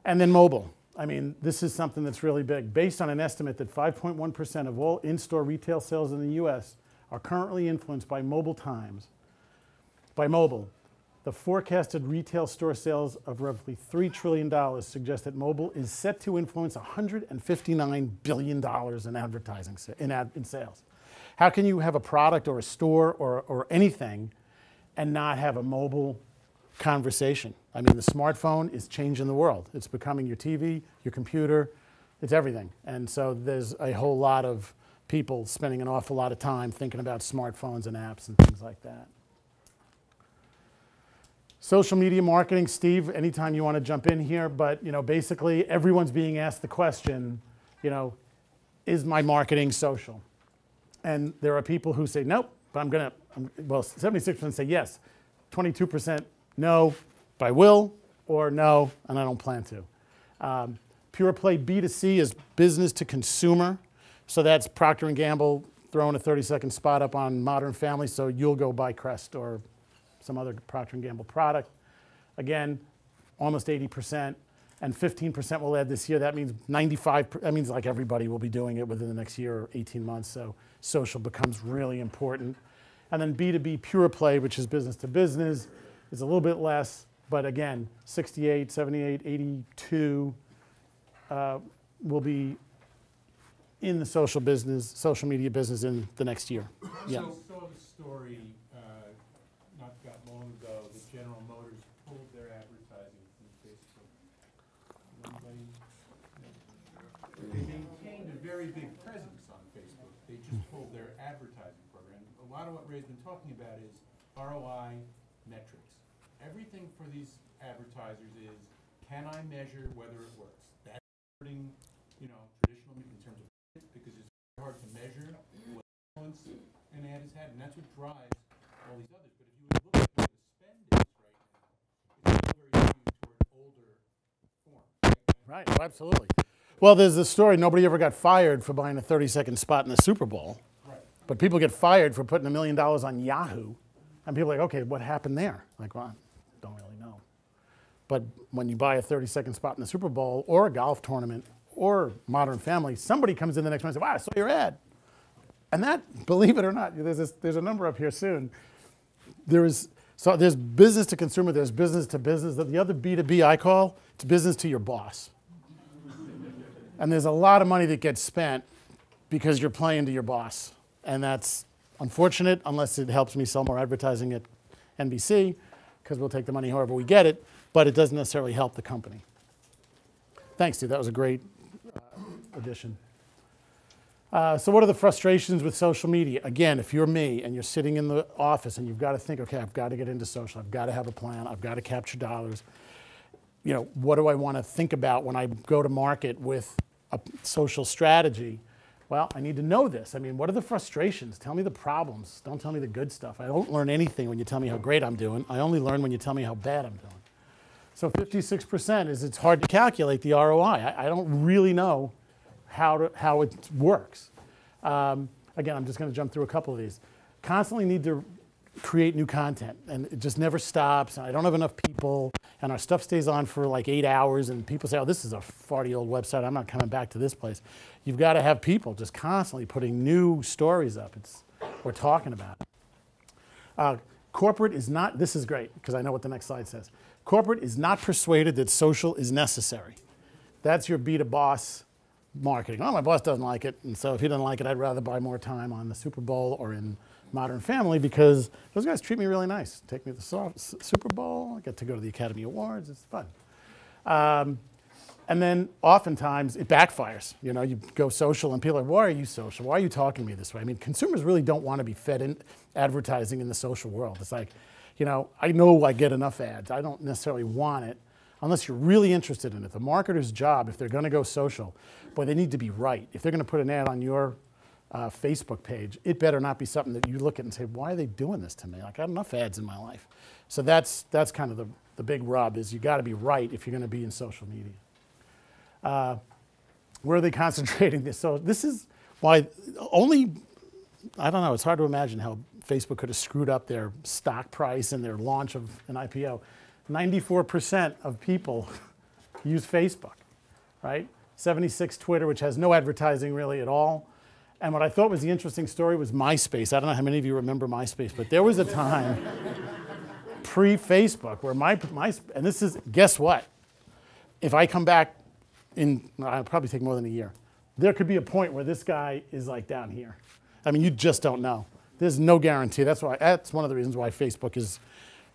And then mobile. I mean, this is something that's really big. Based on an estimate that 5.1% of all in-store retail sales in the US are currently influenced by mobile times. By mobile, the forecasted retail store sales of roughly $3 trillion suggest that mobile is set to influence $159 billion in advertising, in sales. How can you have a product or a store or anything and not have a mobile conversation? I mean, the smartphone is changing the world. It's becoming your TV, your computer, it's everything. And so there's a whole lot of people spending an awful lot of time thinking about smartphones and apps and things like that. Social media marketing, Steve, anytime you want to jump in here, but basically everyone's being asked the question, is my marketing social? And there are people who say, nope, but well, 76% say yes, 22% no, but I will, or no, and I don't plan to. Pure play B2C is business to consumer. So that's Procter & Gamble throwing a 30-second spot up on Modern Family, so you'll go buy Crest or some other Procter & Gamble product. Again, almost 80%, and 15% will add this year. That means 95, that means like everybody will be doing it within the next year or 18 months, so social becomes really important. And then B2B pure play, which is business to business, is a little bit less, but again, 68, 78, 82 will be in the social media business in the next year. Yeah. So saw the story not that long ago that General Motors pulled their advertising from Facebook. They maintained a very big presence on Facebook. They just pulled their advertising program. A lot of what Ray's been talking about is ROI metrics. Everything for these advertisers is, can I measure whether it works? That's hurting, traditional in terms of because it's hard to measure what influence an ad has had, and that's what drives all these others. But if you would look at where the spend is right now, it's still very skewed toward older forms. Right, oh, absolutely. Well, there's this story, nobody ever got fired for buying a 30-second spot in the Super Bowl. Right. But people get fired for putting $1 million on Yahoo. And people are like, okay, what happened there? Like, well, I don't really know. But when you buy a 30-second spot in the Super Bowl or a golf tournament or Modern Family, somebody comes in the next month and says, wow, I saw your ad. And that, believe it or not, there's a number up here soon. There's business to consumer, there's business to business. The other B2B I call, it's business to your boss. And there's a lot of money that gets spent because you're playing to your boss. And that's unfortunate unless it helps me sell more advertising at NBC, because we'll take the money however we get it, but it doesn't necessarily help the company. Thanks, Steve. That was a great addition. So what are the frustrations with social media? Again, if you're me and you're sitting in the office and you've got to think, okay, I've got to get into social, I've got to have a plan, I've got to capture dollars. What do I want to think about when I go to market with a social strategy? Well, I need to know this. I mean, what are the frustrations? Tell me the problems. Don't tell me the good stuff. I don't learn anything when you tell me how great I'm doing. I only learn when you tell me how bad I'm doing. So 56% is it's hard to calculate the ROI. I don't really know how it works. Again, I'm just going to jump through a couple of these. Constantly need to create new content, and it just never stops. And I don't have enough people, and our stuff stays on for like 8 hours, and people say, oh, this is a farty old website. I'm not coming back to this place. You've got to have people just constantly putting new stories up. We're talking about it. Corporate is not, this is great, because I know what the next slide says. Corporate is not persuaded that social is necessary. That's your B2Boss marketing. Oh, my boss doesn't like it, and so if he doesn't like it, I'd rather buy more time on the Super Bowl or in Modern Family because those guys treat me really nice. Take me to the Super Bowl, I get to go to the Academy Awards, it's fun. And then oftentimes it backfires. You go social and people are like, why are you social? Why are you talking to me this way? I mean, consumers really don't want to be fed in advertising in the social world. It's like, I know I get enough ads. I don't necessarily want it unless you're really interested in it. The marketer's job, if they're going to go social, boy, they need to be right. If they're going to put an ad on your Facebook page, it better not be something that you look at and say, why are they doing this to me? Like, I have enough ads in my life. So that's kind of the big rub is you got to be right if you're going to be in social media. Where are they concentrating this? So this is why I don't know, it's hard to imagine how Facebook could have screwed up their stock price and their launch of an IPO. 94% of people use Facebook, right? 76 Twitter, which has no advertising really at all. And what I thought was the interesting story was MySpace. I don't know how many of you remember MySpace, but there was a time pre-Facebook where and this is, guess what? If I come back I'll probably take more than a year. There could be a point where this guy is like down here. I mean, you just don't know. There's no guarantee. That's one of the reasons why Facebook is,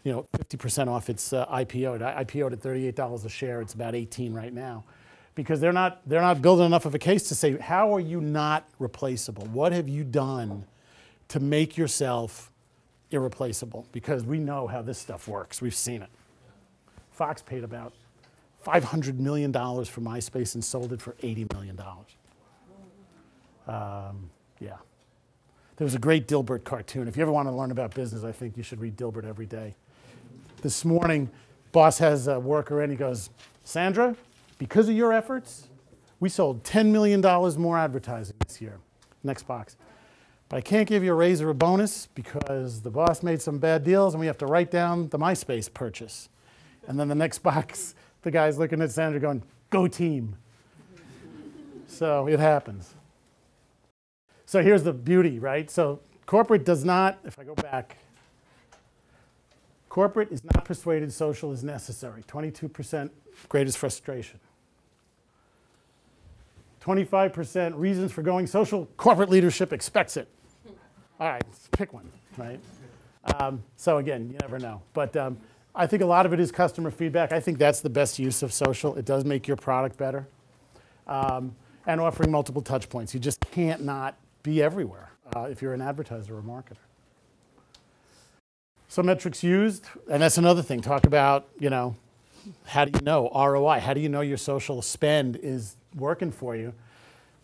50% off its IPO. It IPO'd at $38 a share. It's about 18 right now. Because they're not building enough of a case to say, how are you not replaceable? What have you done to make yourself irreplaceable because we know how this stuff works. We've seen it. Fox paid about $500 million for MySpace and sold it for $80 million. Yeah. There was a great Dilbert cartoon. If you ever want to learn about business, I think you should read Dilbert every day. This morning, boss has a worker in. He goes, Sandra, because of your efforts, we sold $10 million more advertising this year. Next box. But I can't give you a raise or a bonus because the boss made some bad deals and we have to write down the MySpace purchase. And then the next box, the guy's looking at Sandra going, go team. So it happens. So here's the beauty, right? So corporate does not, if I go back, corporate is not persuaded social is necessary. 22% greatest frustration. 25% reasons for going social, corporate leadership expects it. All right, pick one, right? So again, you never know. But I think a lot of it is customer feedback. I think that's the best use of social. It does make your product better. And offering multiple touch points. You just can't not be everywhere if you're an advertiser or marketer. So metrics used, and that's another thing. Talk about, how do you know ROI? How do you know your social spend is working for you?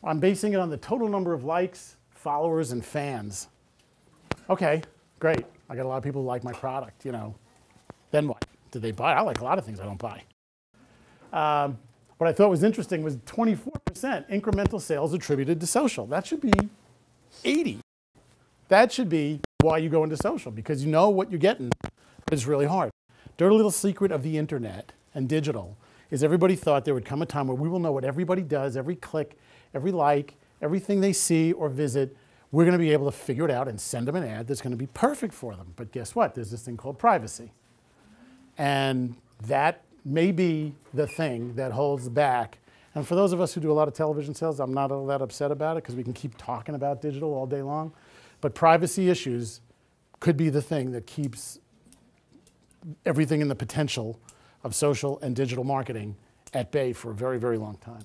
I'm basing it on the total number of likes, followers, and fans. Okay, great. I got a lot of people who like my product, Then what? Did they buy? I like a lot of things I don't buy. What I thought was interesting was 24% incremental sales attributed to social. That should be 80. That should be why you go into social, because you know what you're getting, but it's really hard. Dirty little secret of the internet and digital is everybody thought there would come a time where we will know what everybody does, every click, every like, everything they see or visit. We're going to be able to figure it out and send them an ad that's going to be perfect for them. But guess what? There's this thing called privacy. And that may be the thing that holds back. And for those of us who do a lot of television sales, I'm not all that upset about it because we can keep talking about digital all day long. But privacy issues could be the thing that keeps everything in the potential of social and digital marketing at bay for a very, very long time.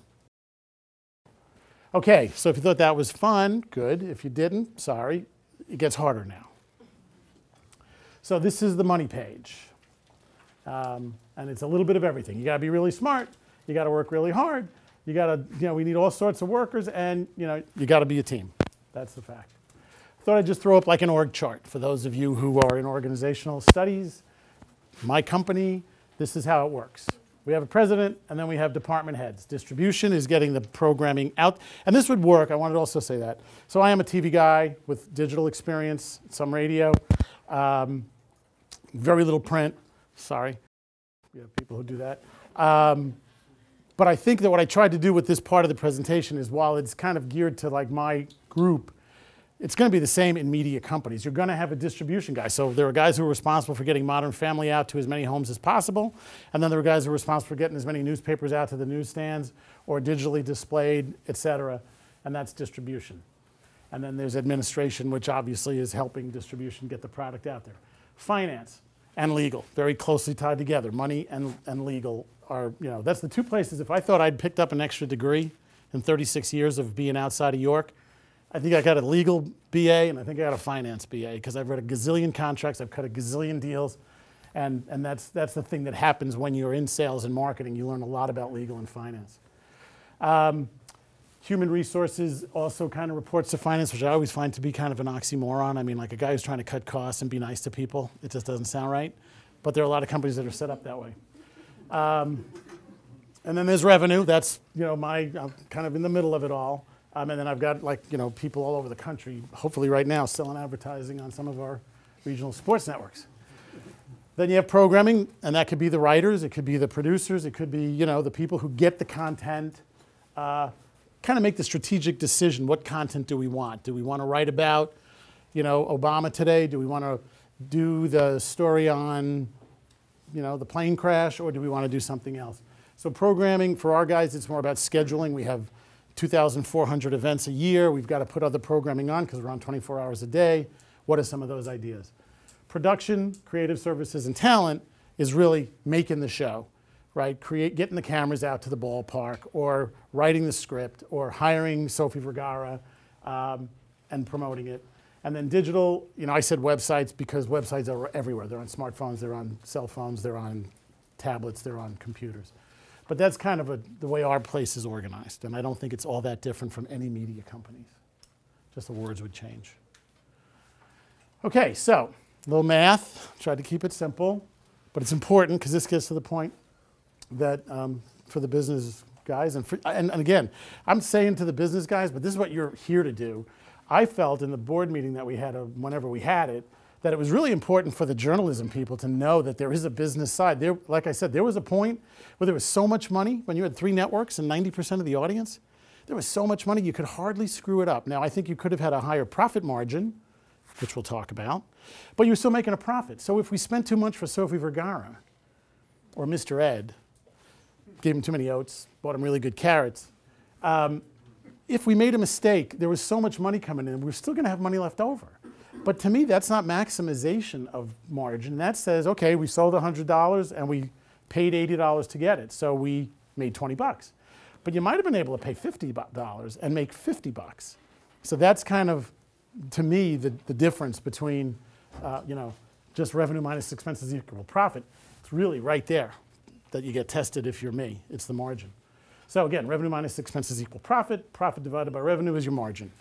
Okay, so if you thought that was fun, good. If you didn't, sorry, it gets harder now. So this is the money page. And it's a little bit of everything. You got to be really smart. You got to work really hard. You got to, we need all sorts of workers, and you got to be a team. That's the fact. Thought I'd just throw up like an org chart for those of you who are in organizational studies. My company, this is how it works. We have a president, and then we have department heads. Distribution is getting the programming out. And this would work. I wanted to also say that. So I am a TV guy with digital experience, some radio, very little print. Sorry. We have people who do that. But I think that what I tried to do with this part of the presentation is, while it's kind of geared to like my group, it's going to be the same in media companies. You're going to have a distribution guy. So there are guys who are responsible for getting Modern Family out to as many homes as possible. And then there are guys who are responsible for getting as many newspapers out to the newsstands or digitally displayed, et cetera. And that's distribution. And then there's administration, which obviously is helping distribution get the product out there. Finance and legal, very closely tied together. Money and legal are, that's the two places. If I thought I'd picked up an extra degree in 36 years of being outside of York, I think I got a legal BA and I think I got a finance BA, because I've read a gazillion contracts, I've cut a gazillion deals, and that's the thing that happens when you're in sales and marketing. You learn a lot about legal and finance. Human resources also kind of reports to finance, which I always find to be kind of an oxymoron. I mean, like a guy who's trying to cut costs and be nice to people, it just doesn't sound right. But there are a lot of companies that are set up that way. And then there's revenue. That's, I'm kind of in the middle of it all. And then I've got people all over the country, hopefully right now, selling advertising on some of our regional sports networks. Then you have programming, and that could be the writers, it could be the producers, it could be the people who get the content, kind of make the strategic decision. What content do we want? Do we want to write about Obama today? Do we want to do the story on the plane crash, or do we want to do something else? So programming, for our guys, it's more about scheduling. We have 2,400 events a year. We've got to put other programming on because we're on 24 hours a day. What are some of those ideas? Production, creative services, and talent is really making the show, right? Getting the cameras out to the ballpark, or writing the script, or hiring Sophie Vergara and promoting it. And then digital, I said websites because websites are everywhere. They're on smartphones, they're on cell phones, they're on tablets, they're on computers. But that's kind of the way our place is organized. And I don't think it's all that different from any media companies. Just the words would change. Okay, so a little math. Tried to keep it simple. But it's important because this gets to the point that for the business guys, and again, I'm saying to the business guys, but this is what you're here to do. I felt in the board meeting that we had, whenever we had it, that it was really important for the journalism people to know that there is a business side. There, like I said, there was a point where there was so much money, when you had 3 networks and 90% of the audience, there was so much money you could hardly screw it up. Now, I think you could have had a higher profit margin, which we'll talk about, but you were still making a profit. So if we spent too much for Sophie Vergara or Mr. Ed, gave him too many oats, bought him really good carrots, if we made a mistake, there was so much money coming in, we're still going to have money left over. But to me, that's not maximization of margin. That says, okay, we sold $100 and we paid $80 to get it, so we made 20 bucks. But you might have been able to pay $50 and make 50 bucks. So that's kind of, to me, the difference between, just revenue minus expenses equal profit. It's really right there that you get tested if you're me. It's the margin. So again, revenue minus expenses equal profit. Profit divided by revenue is your margin.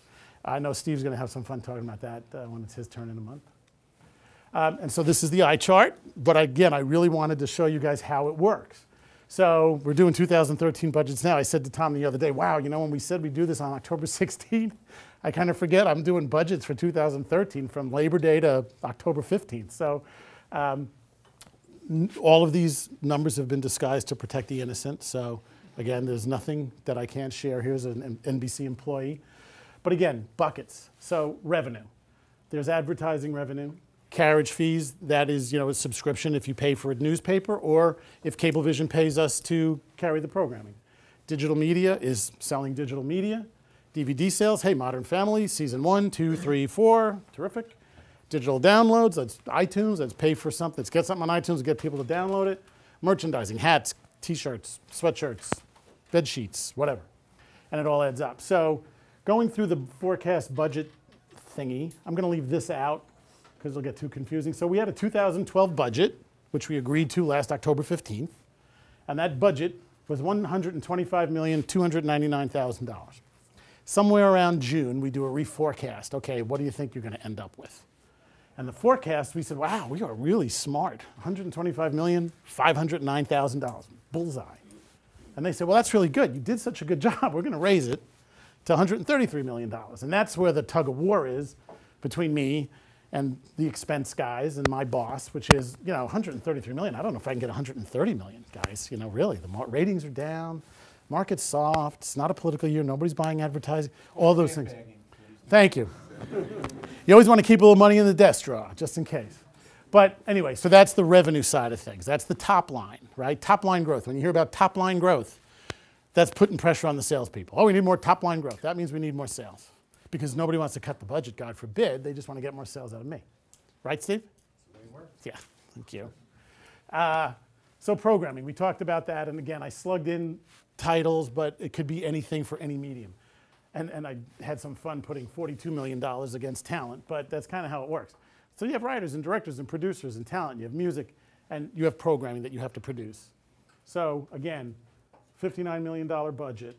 I know Steve's going to have some fun talking about that when it's his turn in a month. And so this is the eye chart. But again, I really wanted to show you guys how it works. So we're doing 2013 budgets now. I said to Tom the other day, wow, when we said we'd do this on October 16th, I kind of forget I'm doing budgets for 2013 from Labor Day to October 15th. So all of these numbers have been disguised to protect the innocent. So again, there's nothing that I can't share. Here's an NBC employee. But again, buckets. So revenue. There's advertising revenue. Carriage fees, that is, a subscription if you pay for a newspaper or if Cablevision pays us to carry the programming. Digital media is selling digital media. DVD sales, hey, Modern Family, season 1, 2, 3, 4, terrific. Digital downloads, that's iTunes, that's pay for something, let's get something on iTunes and get people to download it. Merchandising, hats, t-shirts, sweatshirts, bed sheets, whatever. And it all adds up. So going through the forecast budget thingy, I'm going to leave this out because it'll get too confusing. So we had a 2012 budget, which we agreed to last October 15th. And that budget was $125,299,000. Somewhere around June, we do a reforecast. Okay, what do you think you're going to end up with? And the forecast, we said, wow, we are really smart. $125,509,000, bullseye. And they said, well, that's really good. You did such a good job. We're going to raise it to $133 million. And that's where the tug of war is between me and the expense guys and my boss, which is, $133 million. I don't know if I can get $130 million, guys. Really, the ratings are down. Market's soft. It's not a political year. Nobody's buying advertising. All those things. Thank you. You always want to keep a little money in the desk drawer, just in case. But anyway, so that's the revenue side of things. That's the top line, right? Top line growth. When you hear about top line growth, that's putting pressure on the salespeople. Oh, we need more top line growth. That means we need more sales. Because nobody wants to cut the budget, God forbid. They just want to get more sales out of me. Right, Steve? Yeah, thank you. So programming, we talked about that. And again, I slugged in titles, but it could be anything for any medium. And I had some fun putting $42 million against talent, but that's kind of how it works. So you have writers and directors and producers and talent. You have music, and you have programming that you have to produce. So again, $59 million budget.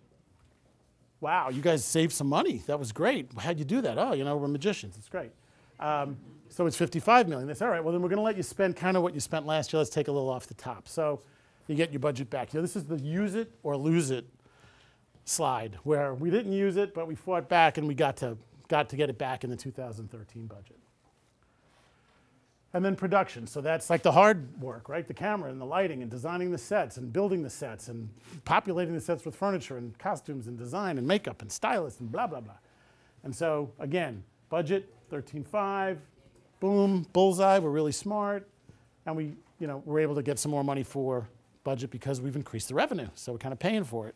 Wow, you guys saved some money. That was great. How'd you do that? Oh, we're magicians. It's great. So it's $55 million. They said, all right, well, then we're going to let you spend kind of what you spent last year. Let's take a little off the top. So you get your budget back. This is the use it or lose it slide, where we didn't use it, but we fought back, and we got to get it back in the 2013 budget. And then production. So that's like the hard work, right? The camera and the lighting and designing the sets and building the sets and populating the sets with furniture and costumes and design and makeup and stylists and blah, blah, blah. And so, again, budget, 13.5, boom, bullseye, we're really smart. And we, we're able to get some more money for budget because we've increased the revenue. So we're kind of paying for it.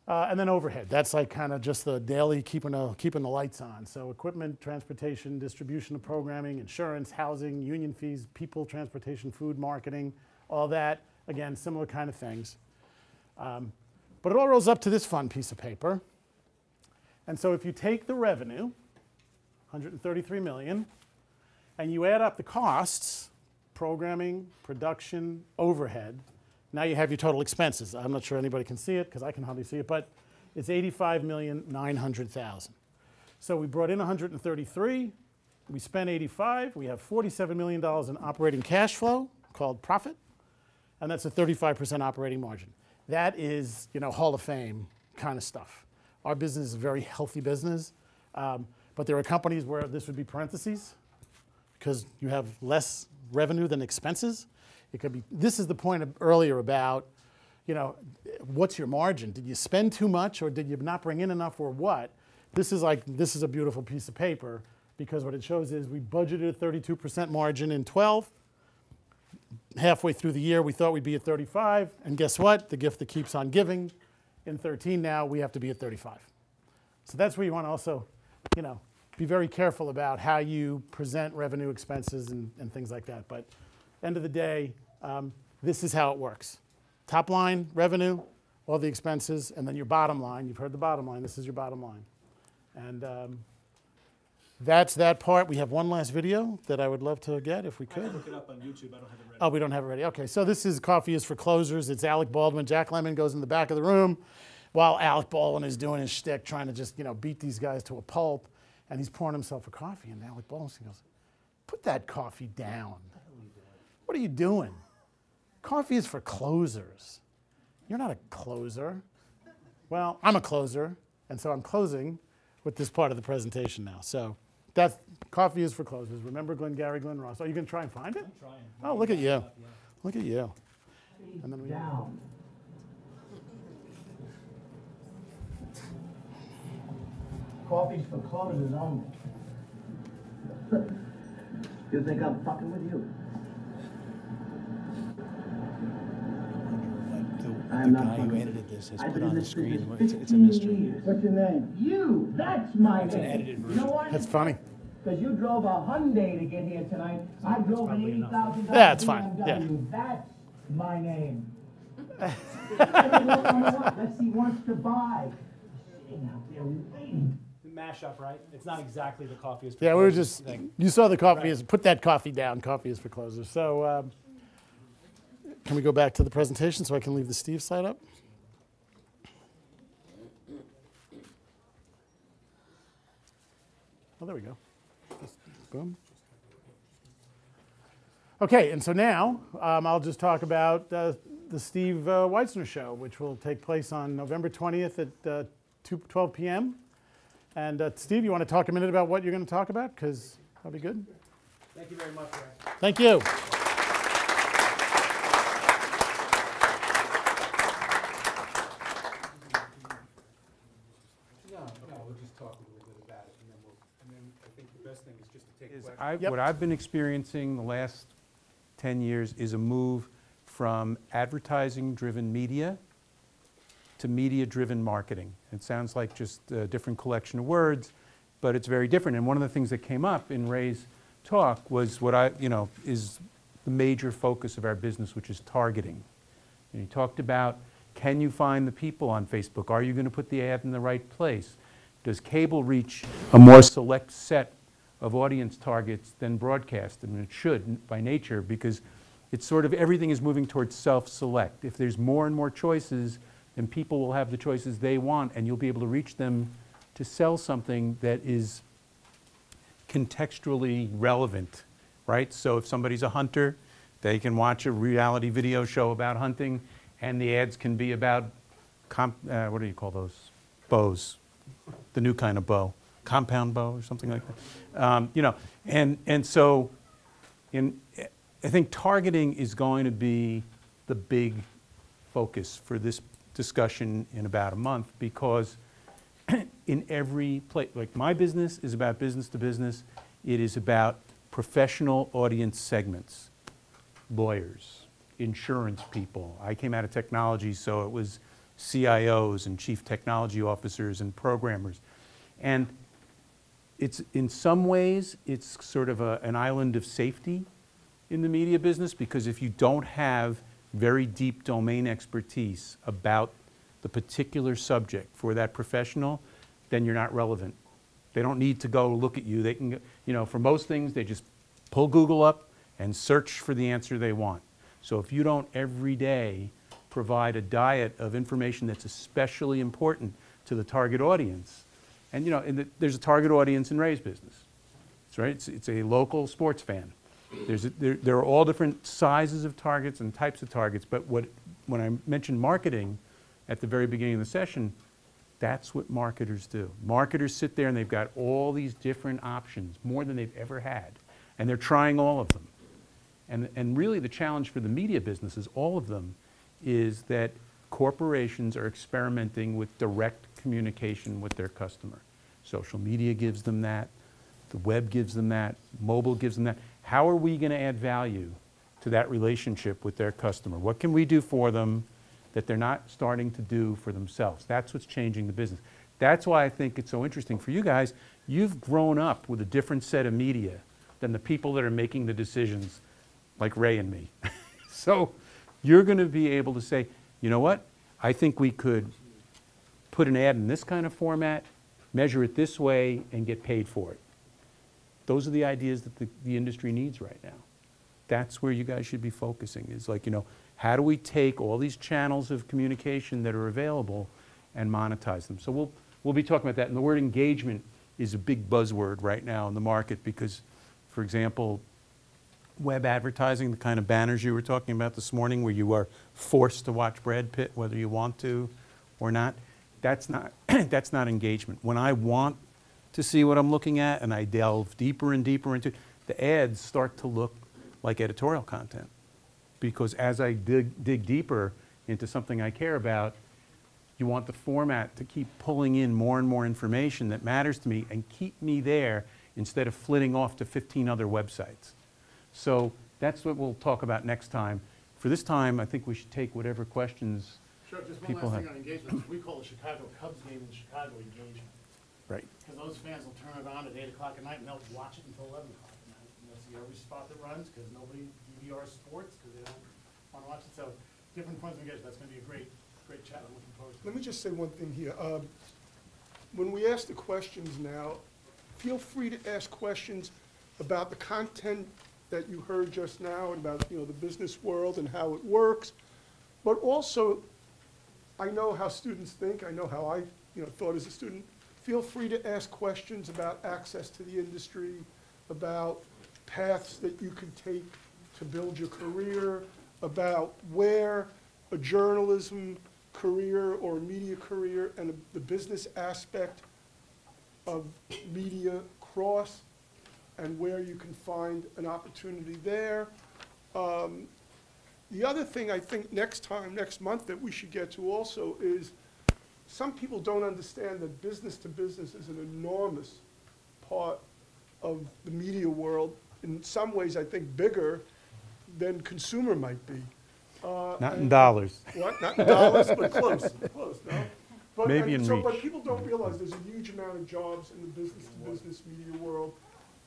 And then overhead. That's like kind of just the daily keeping the lights on. So equipment, transportation, distribution of programming, insurance, housing, union fees, people, transportation, food, marketing, all that. Again, similar kind of things. But it all rolls up to this fun piece of paper. And so if you take the revenue 133 million, and you add up the costs, programming, production, overhead, now you have your total expenses. I'm not sure anybody can see it because I can hardly see it, but it's 85,900,000. So we brought in 133, we spent 85, we have $47 million in operating cash flow called profit, and that's a 35% operating margin. That is, you know, Hall of Fame kind of stuff. Our business is a very healthy business, but there are companies where this would be parentheses because you have less revenue than expenses. It could be, this is the point earlier about, you know, what's your margin? Did you spend too much or did you not bring in enough or what? This is a beautiful piece of paper because what it shows is we budgeted a 32% margin in 12. Halfway through the year, we thought we'd be at 35, and guess what? The gift that keeps on giving. In 13 now, we have to be at 35. So that's where you want to also, you know, be very careful about how you present revenue, expenses, and things like that. But end of the day, this is how it works. Top line, revenue, all the expenses, and then your bottom line. You've heard the bottom line. This is your bottom line. And that's that part. We have one last video that I would love to get if we could. I can look it up on YouTube. I don't have it ready. Oh, we don't have it ready. Okay, so this is Coffee is for Closers. It's Alec Baldwin. Jack Lemmon goes in the back of the room while Alec Baldwin is doing his shtick, trying to just, you know, beat these guys to a pulp. And he's pouring himself a coffee. And Alec Baldwin goes, "Put that coffee down. What are you doing? Coffee is for closers. You're not a closer." Well, I'm a closer, and so I'm closing with this part of the presentation now. So that's Coffee is for Closers. Remember Glengarry Glen Ross? Are you going to try and find it? I'm trying. Oh, look at you. Look at you. And then we Down. Coffee's for closers only. You think I'm fucking with you? The guy who edited this has put on the screen. It's a mystery. What's your name? You! That's my It's an name. edited You know version. what? That's funny. Because you drove a Hyundai to get here tonight. I drove an $80,000 Yeah, it's fine. BMW. Yeah. That's my name. Let's see, wants to buy. Sitting out there waiting. Mashup, right? It's not exactly the Coffee is for Yeah, we were Closers just, thing. you saw the coffee Right. is, put that coffee down. Coffee is for closers. So can we go back to the presentation so I can leave the Steve slide up? Oh, there we go. Just boom. Okay, and so now I'll just talk about the Steve Weitzner show, which will take place on November 20th at 12 p.m. And Steve, you want to talk a minute about what you're going to talk about? Because that'll be good. Thank you very much, guys. Thank you. No, we'll just talk a little bit about it, and then I think the best thing is just to take questions. Yep. What I've been experiencing the last 10 years is a move from advertising-driven media to media-driven marketing. It sounds like just a different collection of words, but it's very different. And one of the things that came up in Ray's talk was what is the major focus of our business, which is targeting. And he talked about, can you find the people on Facebook? Are you going to put the ad in the right place? Does cable reach a more select set of audience targets than broadcast? I mean, it should by nature, because it's sort of everything is moving towards self-select. If there's more and more choices, then people will have the choices they want, and you'll be able to reach them to sell something that is contextually relevant, right? So if somebody's a hunter, they can watch a reality video show about hunting, and the ads can be about, what do you call those? Bows, the new kind of bow, compound bow or something like that. And so I think targeting is going to be the big focus for this discussion in about a month, because in every place, like my business is about business to business, it is about professional audience segments, lawyers, insurance people. I came out of technology, so it was CIOs and chief technology officers and programmers. And it's, in some ways, it's sort of an island of safety in the media business, because if you don't have very deep domain expertise about the particular subject for that professional, then you're not relevant. They don't need to go look at you. They can, for most things, they just pull Google up and search for the answer they want. So if you don't every day provide a diet of information that's especially important to the target audience, and there's a target audience in Ray's business. That's right. It's a local sports fan. There are all different sizes of targets and types of targets, but when I mentioned marketing at the very beginning of the session, that's what marketers do. Marketers sit there and they've got all these different options, more than they've ever had, and they're trying all of them. And really the challenge for the media businesses, all of them, is that corporations are experimenting with direct communication with their customer. Social media gives them that, the web gives them that, mobile gives them that. How are we going to add value to that relationship with their customer? What can we do for them that they're not starting to do for themselves? That's what's changing the business. That's why I think it's so interesting for you guys. You've grown up with a different set of media than the people that are making the decisions like Ray and me. So you're going to be able to say, you know what? I think we could put an ad in this kind of format, measure it this way, and get paid for it. Those are the ideas that the industry needs right now. That's where you guys should be focusing, is like, how do we take all these channels of communication that are available and monetize them? So we'll be talking about that. And the word engagement is a big buzzword right now in the market because, for example, web advertising, the kind of banners you were talking about this morning where you are forced to watch Brad Pitt whether you want to or not, that's not, that's not engagement. When I want to see what I'm looking at and I delve deeper and deeper into it, the ads start to look like editorial content. Because as I dig deeper into something I care about, you want the format to keep pulling in more and more information that matters to me and keep me there instead of flitting off to 15 other websites. So that's what we'll talk about next time. For this time, I think we should take whatever questions people have. Just one last thing on engagement. We call the Chicago Cubs game in Chicago engagement. Right. Because those fans will turn it on at 8 o'clock at night and they'll watch it until 11 o'clock at night. And they'll see every spot that runs because nobody DVRs sports because they don't want to watch it. So different points of engagement. That's going to be a great chat. I'm looking forward to it. Let me just say one thing here. When we ask the questions now, feel free to ask questions about the content that you heard just now and about the business world and how it works. But also, I know how students think. I know how I thought as a student. Feel free to ask questions about access to the industry, about paths that you can take to build your career, about where a journalism career or a media career and the business aspect of media cross and where you can find an opportunity there. The other thing I think next month that we should get to also is some people don't understand that business to business is an enormous part of the media world. In some ways, I think bigger than consumer might be. Not in dollars. What? Not in dollars, but close. Close, no? But, maybe in reach. But people don't realize there's a huge amount of jobs in the business-to-business media world,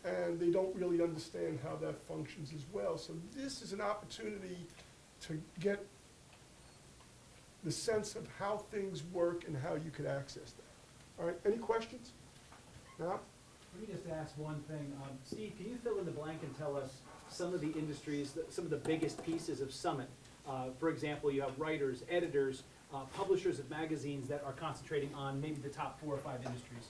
and they don't really understand how that functions as well. So this is an opportunity to get the sense of how things work and how you could access that. All right, any questions? No? Let me just ask one thing. Steve, can you fill in the blank and tell us some of the industries, some of the biggest pieces of Summit? For example, you have writers, editors, publishers of magazines that are concentrating on maybe the top 4 or 5 industries.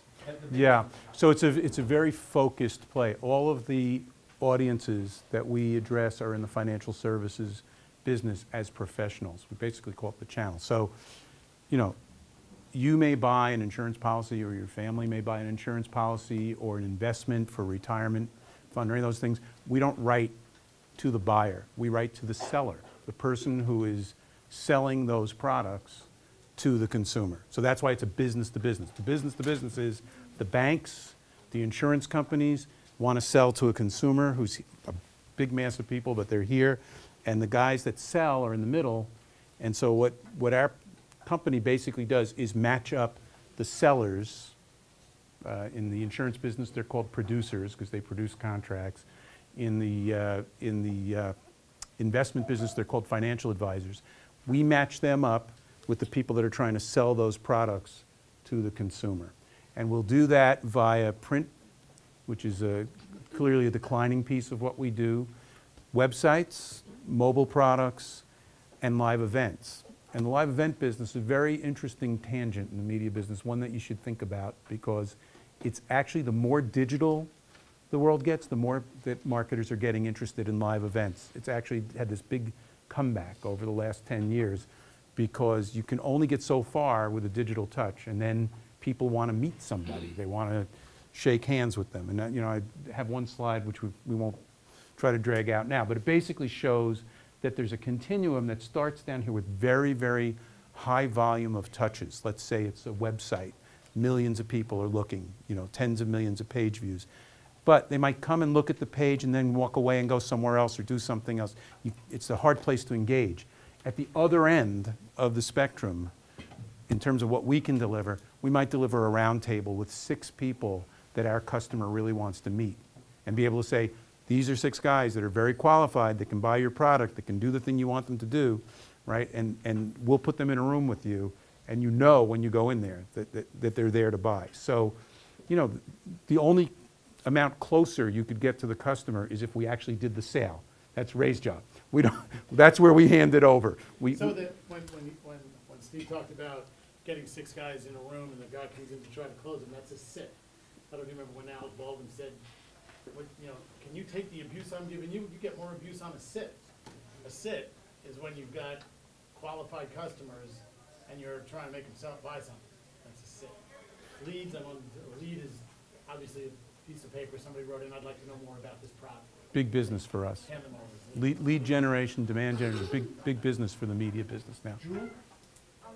Yeah, so it's a very focused play. All of the audiences that we address are in the financial services business as professionals. We basically call it the channel. So, you may buy an insurance policy or your family may buy an insurance policy or an investment for retirement fund or any of those things. We don't write to the buyer. We write to the seller, the person who is selling those products to the consumer. So that's why it's a business to business. The business to business is the banks, the insurance companies want to sell to a consumer who's a big mass of people, but they're here. And the guys that sell are in the middle. And so what our company basically does is match up the sellers. In the insurance business, they're called producers because they produce contracts. In the investment business, they're called financial advisors. We match them up with the people that are trying to sell those products to the consumer. And we'll do that via print, which is clearly a declining piece of what we do, websites, mobile products, and live events. And the live event business is a very interesting tangent in the media business, one that you should think about, because it's actually the more digital the world gets, the more that marketers are getting interested in live events. It's actually had this big comeback over the last 10 years because you can only get so far with a digital touch, and then people want to meet somebody. They want to shake hands with them. And I have one slide which we won't try to drag out now, but it basically shows that there's a continuum that starts down here with very, very high volume of touches. Let's say it's a website. Millions of people are looking, tens of millions of page views. But they might come and look at the page and then walk away and go somewhere else or do something else. It's a hard place to engage. At the other end of the spectrum, in terms of what we can deliver, we might deliver a round table with 6 people that our customer really wants to meet and be able to say, these are 6 guys that are very qualified, that can buy your product, that can do the thing you want them to do, right? And we'll put them in a room with you, and you know when you go in there that they're there to buy. So, the only amount closer you could get to the customer is if we actually did the sale. That's Ray's job. We don't. That's where we hand it over. So that when Steve talked about getting 6 guys in a room and the guy comes in to try to close them, that's a sit. I don't remember when Alec Baldwin said, can you take the abuse I'm giving you? You get more abuse on a sit. A sit is when you've got qualified customers and you're trying to make them buy something. That's a sit. Leads, a lead is obviously a piece of paper somebody wrote in, I'd like to know more about this product. Big business for us. Lead generation, demand generation, big business for the media business now.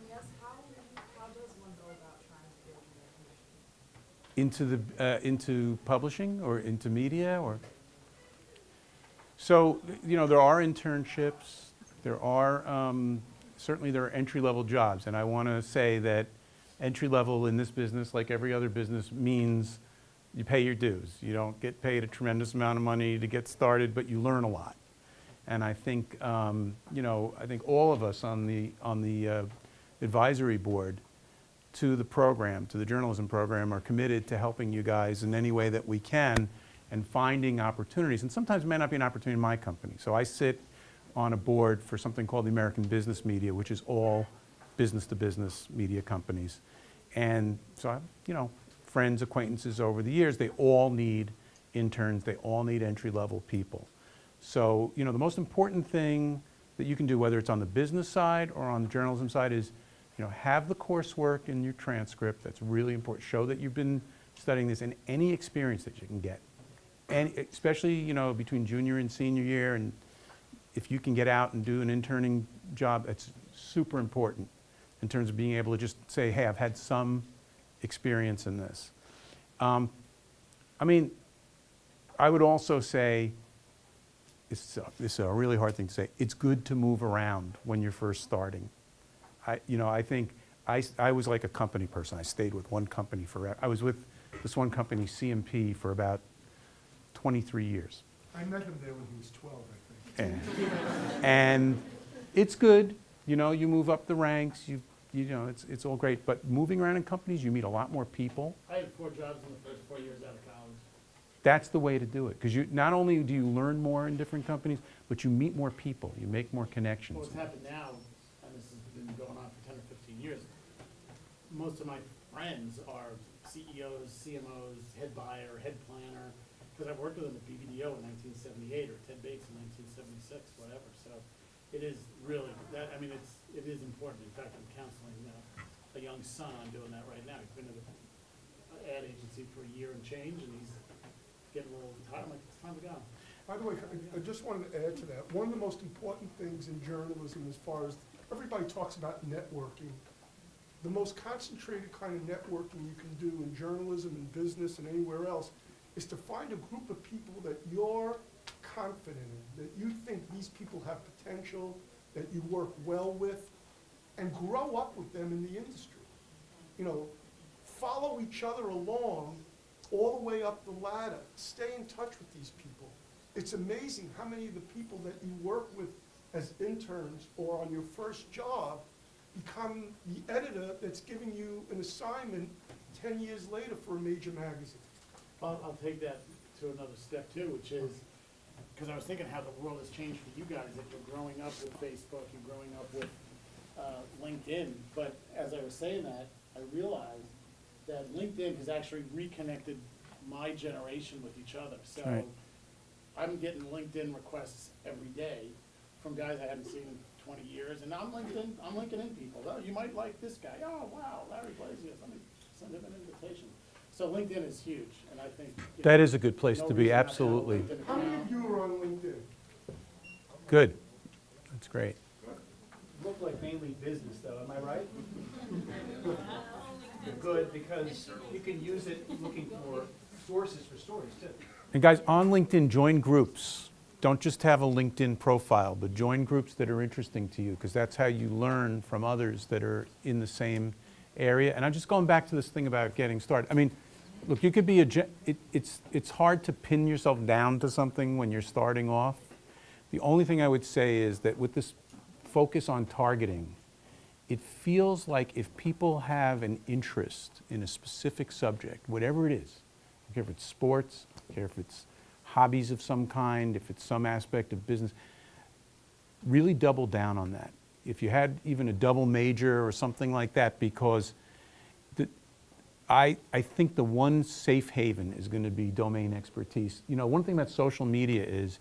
Yes, how does one go about trying to get more Into publishing or into media or? So, there are internships, there are, certainly there are entry-level jobs, and I want to say that entry-level in this business, like every other business, means you pay your dues. You don't get paid a tremendous amount of money to get started, but you learn a lot. And I think, I think all of us on the advisory board to the program, to the journalism program, are committed to helping you guys in any way that we can and finding opportunities. And sometimes it may not be an opportunity in my company. So I sit on a board for something called the American Business Media, which is all business-to-business media companies. And so I, friends, acquaintances over the years, they all need interns, they all need entry-level people. So, the most important thing that you can do, whether it's on the business side or on the journalism side, is, have the coursework in your transcript. That's really important. Show that you've been studying this, and any experience that you can get. And especially, between junior and senior year, and if you can get out and do an interning job, it's super important in terms of being able to just say, hey, I've had some experience in this. I mean, I would also say, this is a really hard thing to say, it's good to move around when you're first starting. I think I was like a company person. I stayed with one company forever. I was with this one company, CMP, for about 23 years. I met him there when he was 12, I think. And it's good. You move up the ranks. It's all great. But moving around in companies, you meet a lot more people. I had 4 jobs in the first 4 years out of college. That's the way to do it. Because not only do you learn more in different companies, but you meet more people. You make more connections. What's happened now, and this has been going on for 10 or 15 years, most of my friends are CEOs, CMOs, head buyer, head planner, because I worked with them at BBDO in 1978 or Ted Bates in 1976, whatever. So it is really, it is important. In fact, I'm counseling a young son on doing that right now. He's been at an ad agency for a year and change, and he's getting a little tired. I'm like, it's time to go. By the way, I just wanted to add to that. One of the most important things in journalism, as far as everybody talks about networking, the most concentrated kind of networking you can do in journalism and business and anywhere else is to find a group of people that you're confident in, that you think these people have potential, that you work well with, and grow up with them in the industry. Follow each other along all the way up the ladder. Stay in touch with these people. It's amazing how many of the people that you work with as interns or on your first job become the editor that's giving you an assignment 10 years later for a major magazine. I'll take that to another step too, which is, because I was thinking how the world has changed for you guys, that you're growing up with Facebook, you're growing up with LinkedIn, but as I was saying that, I realized that LinkedIn has actually reconnected my generation with each other. So Right. I'm getting LinkedIn requests every day from guys I haven't seen in 20 years, and I'm linking in people. Oh, you might like this guy. Oh, wow, Larry Glazier, let me send him an invitation. So LinkedIn is huge, and I think That is a good place no to be, reason not to have a absolutely. LinkedIn How many account. of you are on LinkedIn? Good. That's great. Look like mainly business though, am I right? Good, because you can use it looking for sources for stories too. And guys, on LinkedIn, join groups. Don't just have a LinkedIn profile, but join groups that are interesting to you, because that's how you learn from others that are in the same area. And I'm just going back to this thing about getting started. I mean, look, you could be it's hard to pin yourself down to something when you're starting off. The only thing I would say is that with this focus on targeting, it feels like if people have an interest in a specific subject, whatever it is, I don't care if it's sports, I don't care if it's hobbies of some kind, if it's some aspect of business, really double down on that. If you had even a double major or something like that, because I think the one safe haven is going to be domain expertise. You know, one thing about social media is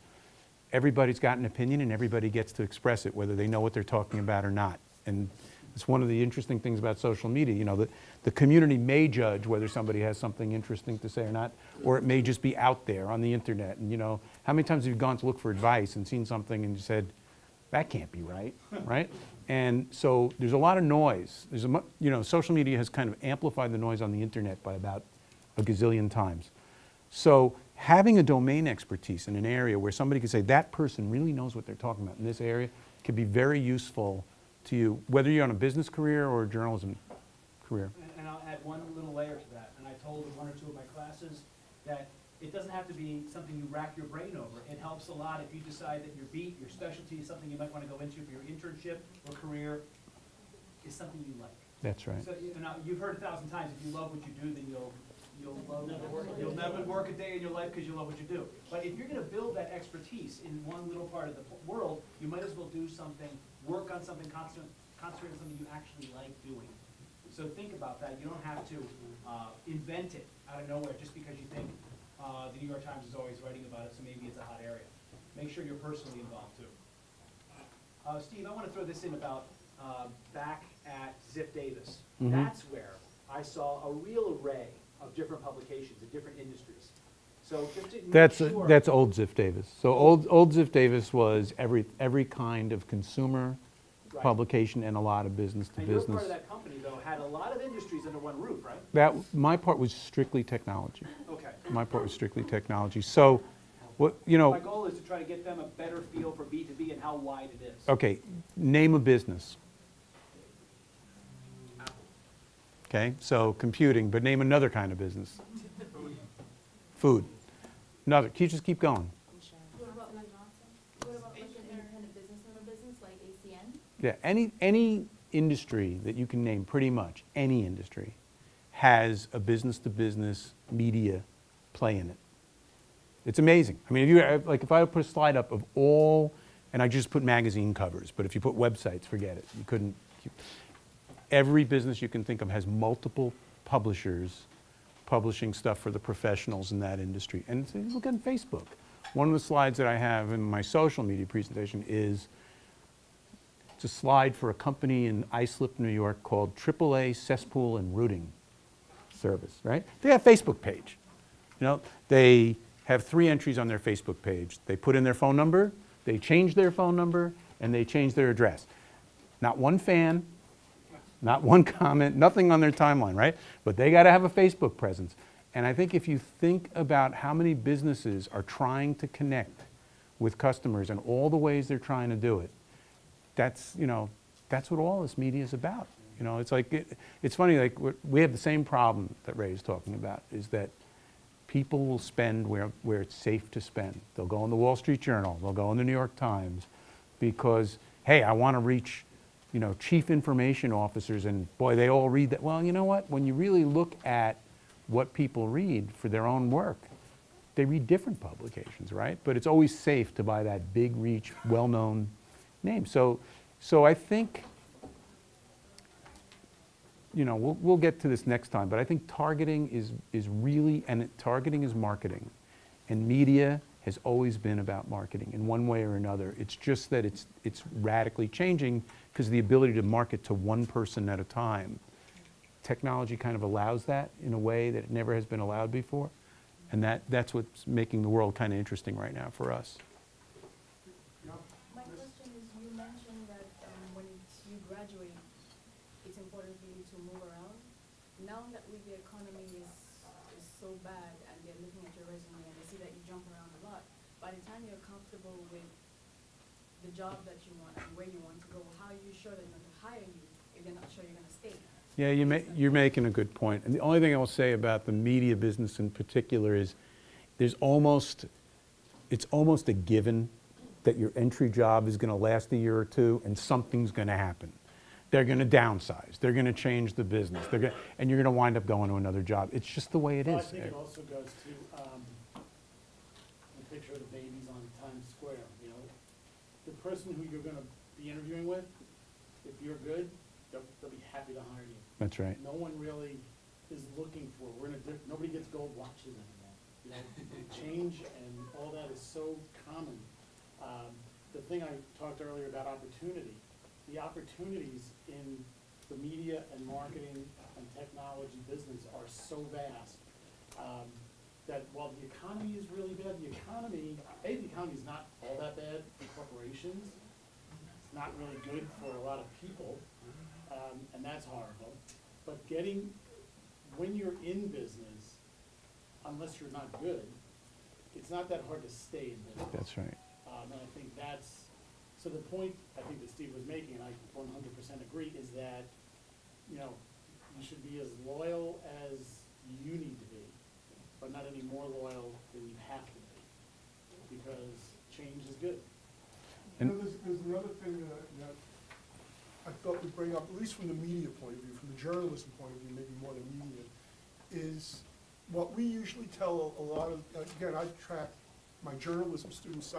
everybody's got an opinion and everybody gets to express it, whether they know what they're talking about or not. And it's one of the interesting things about social media. You know, the community may judge whether somebody has something interesting to say or not, or it may just be out there on the internet. And you know, how many times have you gone to look for advice and seen something and you said, that can't be right, right? And so there's a lot of noise. There's you know, social media has kind of amplified the noise on the internet by about a gazillion times. So having a domain expertise in an area where somebody could say that person really knows what they're talking about in this area can be very useful to you, whether you're on a business career or a journalism career. And I'll add one little layer to that. And I told one or two of my classes that it doesn't have to be something you rack your brain over. It helps a lot if you decide that your beat, your specialty is something you might want to go into for your internship or career is something you like. That's right. So you've heard 1,000 times, if you love what you do, then you'll never work a day in your life because you love what you do. But if you're going to build that expertise in one little part of the world, you might as well do something, work on something, concentrate on something you actually like doing. So think about that. You don't have to invent it out of nowhere just because you think the New York Times is always writing about it, so maybe it's a hot area. Make sure you're personally involved too. Steve, I want to throw this in about back at Ziff Davis. Mm-hmm. That's where I saw a real array of different publications in different industries. So just to make sure, That's old Ziff Davis. So old Ziff Davis was every kind of consumer right. publication and a lot of business to And business. your part of that company, though, had a lot of industries under one roof, right? My part was strictly technology. Okay. My part was strictly technology. So, what you know? My goal is to try to get them a better feel for B2B and how wide it is. Okay, name a business. Okay, so computing, but name another kind of business. Food. Another. Can you just keep going? What about like an independent business owner business like ACN? Yeah, any industry that you can name, pretty much any industry, has a business-to-business media play in it. It's amazing. I mean, if I put a slide up of all, and I just put magazine covers, but if you put websites, forget it. You couldn't. Every business you can think of has multiple publishers publishing stuff for the professionals in that industry. And so look at Facebook. One of the slides that I have in my social media presentation is it's a slide for a company in Islip, New York called AAA Cesspool and Routing Service, right? They have a Facebook page. You know, they have 3 entries on their Facebook page. They put in their phone number, they change their phone number, and they change their address. Not one fan, not one comment, nothing on their timeline, right? But they got to have a Facebook presence. And I think if you think about how many businesses are trying to connect with customers and all the ways they're trying to do it, that's what all this media is about. You know, it's like, it's funny, like we have the same problem that Ray's talking about, is that people will spend where it's safe to spend. They'll go in the Wall Street Journal, they'll go in the New York Times, because, hey, I want to reach you know, chief information officers, and boy, they all read that. Well, you know what? When you really look at what people read for their own work, they read different publications, right? But it's always safe to buy that big reach, well-known name. So I think, you know, we'll get to this next time, but I think targeting is really, and targeting is marketing. And media has always been about marketing in one way or another. It's just that it's radically changing because of the ability to market to one person at a time. Technology kind of allows that in a way that it never has been allowed before. And that's what's making the world kind of interesting right now for us. My question is, you mentioned that when you graduate, it's important for you to move around. Now that with the economy is so bad and they're looking at your resume and they see that you jump around a lot, by the time you're comfortable with the job that you want and where you want to go, how are you sure they're going to hire you if they're not sure you're going to stay? Yeah, you're making a good point. And the only thing I will say about the media business in particular is it's almost a given that your entry job is going to last a year or two and something's going to happen. They're going to downsize. They're going to change the business. And you're going to wind up going to another job. It's just the way it is. I think it also goes to the picture of the babies on Times Square. You know, the person who you're going to be interviewing with, if you're good, they'll be happy to hire you. That's right. No one really is looking for. Nobody gets gold watches anymore. You know, change and all that is so common. The thing I talked earlier about opportunity, the opportunities in the media and marketing and technology business are so vast that while the economy is really bad, the economy is not all that bad for corporations. It's not really good for a lot of people, and that's horrible. But when you're in business, unless you're not good, it's not that hard to stay in business. That's right. And I think so the point I think that Steve was making, and I 100% agree, is that, you know, you should be as loyal as you need to be, but not any more loyal than you have to be, because change is good. You know, there's another thing that I thought we'd bring up, at least from the media point of view, from the journalism point of view, maybe more than media, is what we usually tell a lot of, again, I track my journalism students,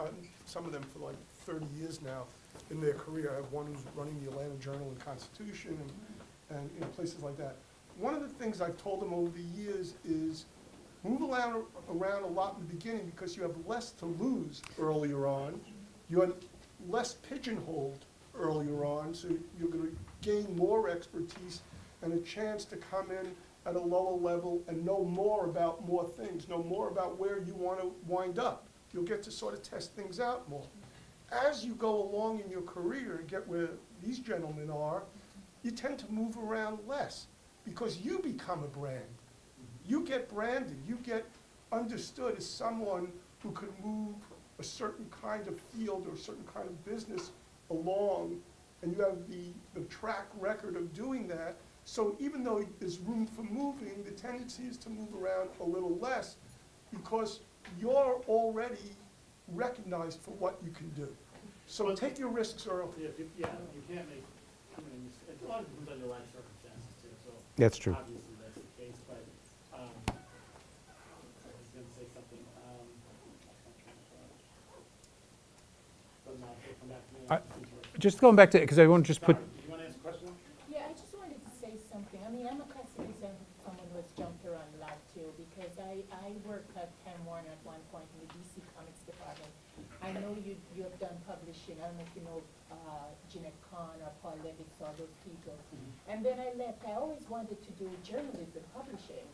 some of them for like 30 years now in their career. I have one who's running the Atlanta Journal and Constitution and you know, places like that. One of the things I've told them over the years is move around a lot in the beginning because you have less to lose earlier on. You're less pigeonholed earlier on, so you're going to gain more expertise and a chance to come in at a lower level and know more about more things, know more about where you want to wind up. You'll get to sort of test things out more. As you go along in your career and get where these gentlemen are, you tend to move around less because you become a brand. You get branded. You get understood as someone who can move a certain kind of field or a certain kind of business along, and you have the track record of doing that. So even though there's room for moving, the tendency is to move around a little less because you're already recognized for what you can do. So take your risks early. Yeah, you can't make, I mean, a lot of it depends on your life circumstances too, so. That's true. Obviously that's the case, but, I was gonna say something, doesn't matter, it'll come back to me. Just going back to, because I want to just put. You wanna ask a question? Yeah, I just wanted to say something. I mean, I'm a customer representative, someone who has jumped around a lot too, because I worked at Time Warner at one point in the DC Comics department. I know you have done publishing. I don't know if you know Jeanette Kahn or Paul Levitz or those people. And then I left. I always wanted to do journalism, publishing.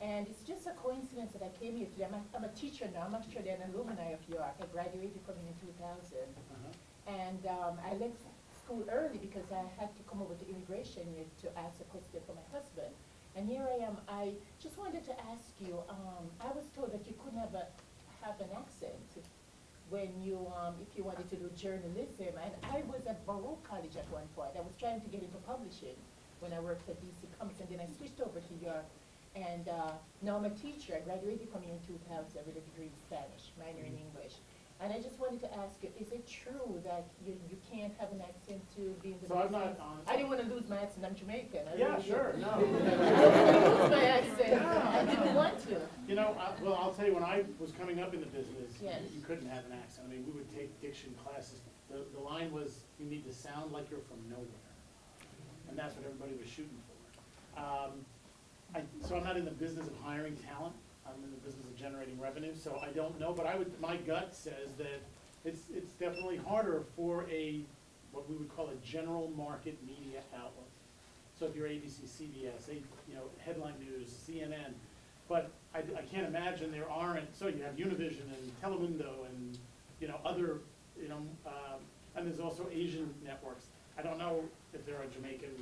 And it's just a coincidence that I came here today. I'm a teacher now. I'm actually an alumni of York. I graduated from in 2000. And I left school early because I had to come over to immigration here to ask a question for my husband. And here I am. I just wanted to ask you, I was told that you couldn't have an accent when you, if you wanted to do journalism. And I was at Baruch College at one point. I was trying to get into publishing when I worked at DC Comics, and then I switched over to York. And now I'm a teacher. I graduated from here in 2000 with a degree in Spanish, minor in English. And I just wanted to ask you, is it true that you can't have an accent to be in the So I'm business? not I didn't want to lose my accent. I'm Jamaican. Yeah, sure, no. I didn't want to lose my accent. I didn't want to. You know, well, I'll tell you, when I was coming up in the business, Yes. you couldn't have an accent. I mean, we would take diction classes. The line was, you need to sound like you're from nowhere. And that's what everybody was shooting for. So I'm not in the business of hiring talent. I'm in the business of generating revenue, so I don't know, but my gut says that it's definitely harder for what we would call a general market media outlet. So if you're ABC, CBS, Headline News, CNN, but I can't imagine there aren't, so you have Univision and Telemundo and, other, and there's also Asian networks. I don't know if there are Jamaican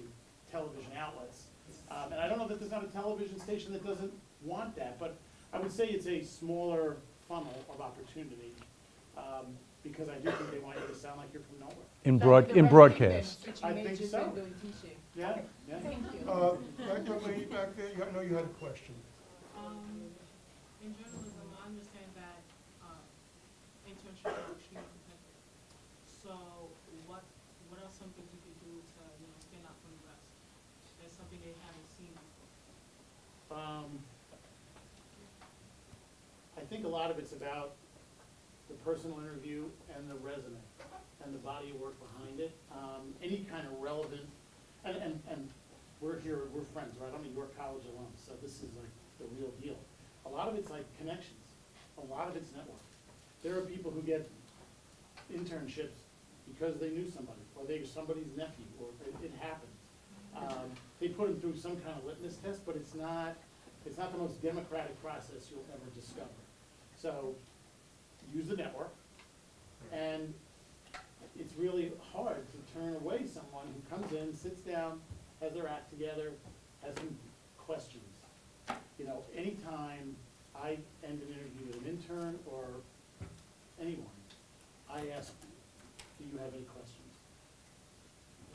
television outlets. And I don't know that there's not a television station that doesn't want that, but I would say it's a smaller funnel of opportunity, because I do think they want you to sound like you're from nowhere. In broadcast. I think so. Yeah, yeah. Thank you. That young lady back there, I know you had a question. In journalism, I understand that internships are extremely competitive. So what are some things you could do to stand out from the rest? That's something they haven't seen before. I think a lot of it's about the personal interview and the resume and the body of work behind it. Any kind of relevant, and we're here, we're friends, right? I'm a York College alum, so this is like the real deal. A lot of it's like connections. A lot of it's network. There are people who get internships because they knew somebody, or they're somebody's nephew, or it happened. They put them through some kind of litmus test, but it's not the most democratic process you'll ever discover. So use the network, and it's really hard to turn away someone who comes in, sits down, has their act together, has some questions. Anytime I end an interview with an intern or anyone, I ask, do you have any questions?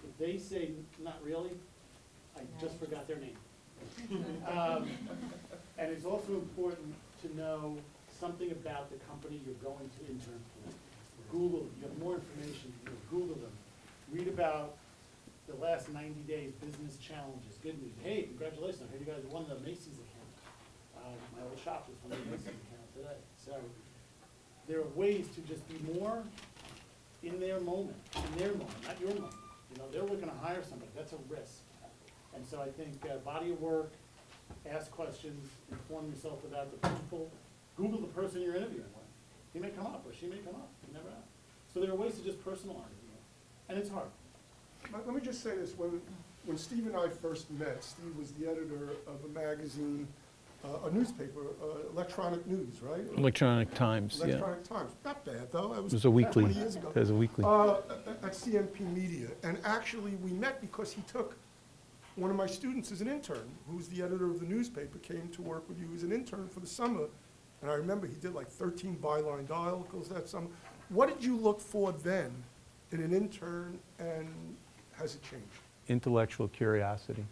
If they say, not really, I just forgot their name. And it's also important to know something about the company you're going to intern for. Google, you have more information, Google them. Read about the last 90 days business challenges, good news. Hey, congratulations, I heard you guys won the Macy's account. My old shop was won the Macy's account today. So there are ways to just be more in their moment, not your moment. They're looking to hire somebody, that's a risk. And so I think body of work, ask questions, inform yourself about the people. Google the person you're interviewing with. He may come up or she may come up, you never know. So there are ways to just personalize it, and it's hard. Let me just say this, when Steve and I first met, Steve was the editor of a magazine, a newspaper, Electronic News, right? Electronic Times, yeah. Electronic Times, not bad though. It was a weekly. 20 years ago. It was a weekly. At CMP Media, and actually we met because he took one of my students as an intern, who's the editor of the newspaper, came to work with you as an intern for the summer. And I remember he did like 13 byline articles that summer. What did you look for then in an intern, and has it changed? Intellectual curiosity.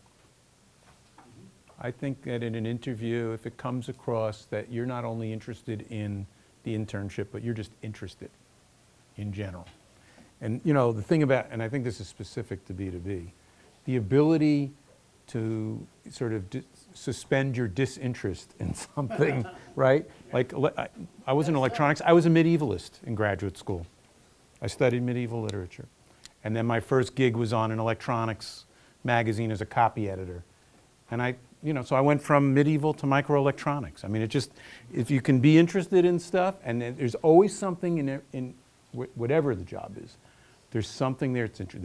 I think that in an interview, if it comes across that you're not only interested in the internship, but you're just interested in general. And the thing about, and I think this is specific to B2B, the ability to sort of suspend your disinterest in something, right? Like, I was in electronics. I was a medievalist in graduate school. I studied medieval literature. And then my first gig was on an electronics magazine as a copy editor. And so I went from medieval to microelectronics. I mean, if you can be interested in stuff, and there's always something in whatever the job is, there's something there that's interesting.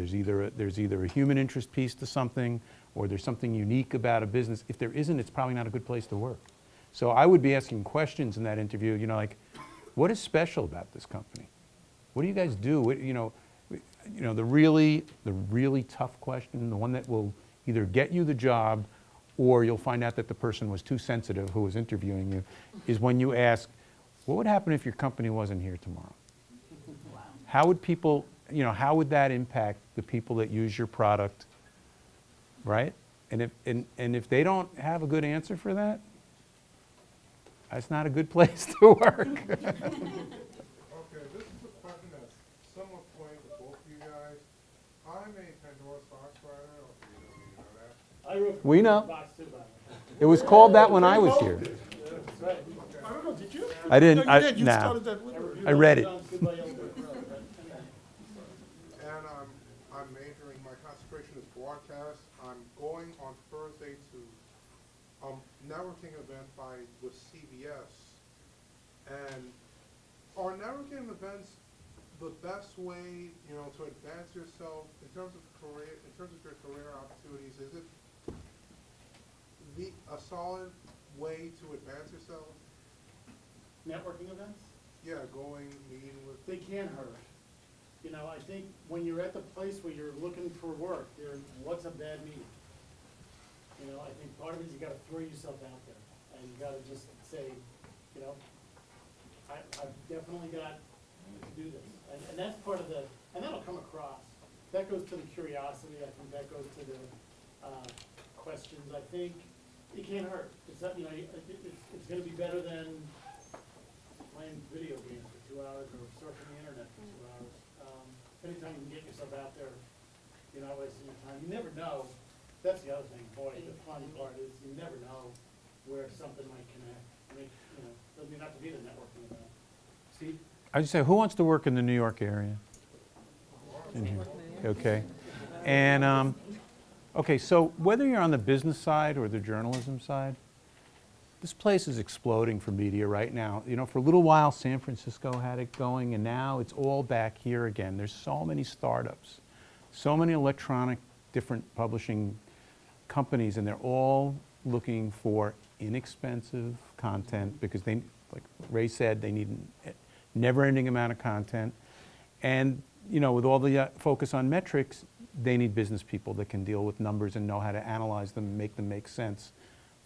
There's either a human interest piece to something, or there's something unique about a business. If there isn't, it's probably not a good place to work. So I would be asking questions in that interview, like, what is special about this company? What do you guys do? The really tough question, the one that will either get you the job, or you'll find out that the person was too sensitive who was interviewing you, is when you ask, what would happen if your company wasn't here tomorrow? How would people, how would that impact the people that use your product, right? And if they don't have a good answer for that, that's not a good place to work. Okay, I'm a Pandora's Box writer, or you don't even know that? I wrote We know. Box too, by the way. It was called that when I was here. That's right. I don't know, did you? I didn't. No, you did. You nah. started that with I read it. And I'm majoring, my concentration is broadcast. I'm going on Thursday to networking event with CBS. And are networking events the best way, you know, to advance yourself in terms of career, in terms of your career opportunities? Is it a solid way to advance yourself? Networking events? Yeah, going, meeting with. They can hurt. You know, I think when you're at the place where you're looking for work, what's a bad meeting? You know, I think part of it is you gotta throw yourself out there, and you gotta just say, you know, I've definitely got to do this. And that's part of the, and that'll come across. That goes to the curiosity, I think that goes to the questions. I think it can't hurt. It's not, you know, it's gonna be better than playing video games for 2 hours or surfing the internet for 2 hours. Anytime you can get yourself out there, you're not wasting your time. You never know. That's the other thing, boy, the fun part is you never know where something might connect. You know, doesn't even have to be the networking event. Steve? I just say, who wants to work in the New York area? In here. Okay. And, okay, so whether you're on the business side or the journalism side, this place is exploding for media right now. You know, for a little while, San Francisco had it going, and now it's all back here again. There's so many startups, so many electronic different publishing companies, and they're all looking for inexpensive content because they, like Ray said, they need a never-ending amount of content. And, you know, with all the focus on metrics, they need business people that can deal with numbers and know how to analyze them and make them make sense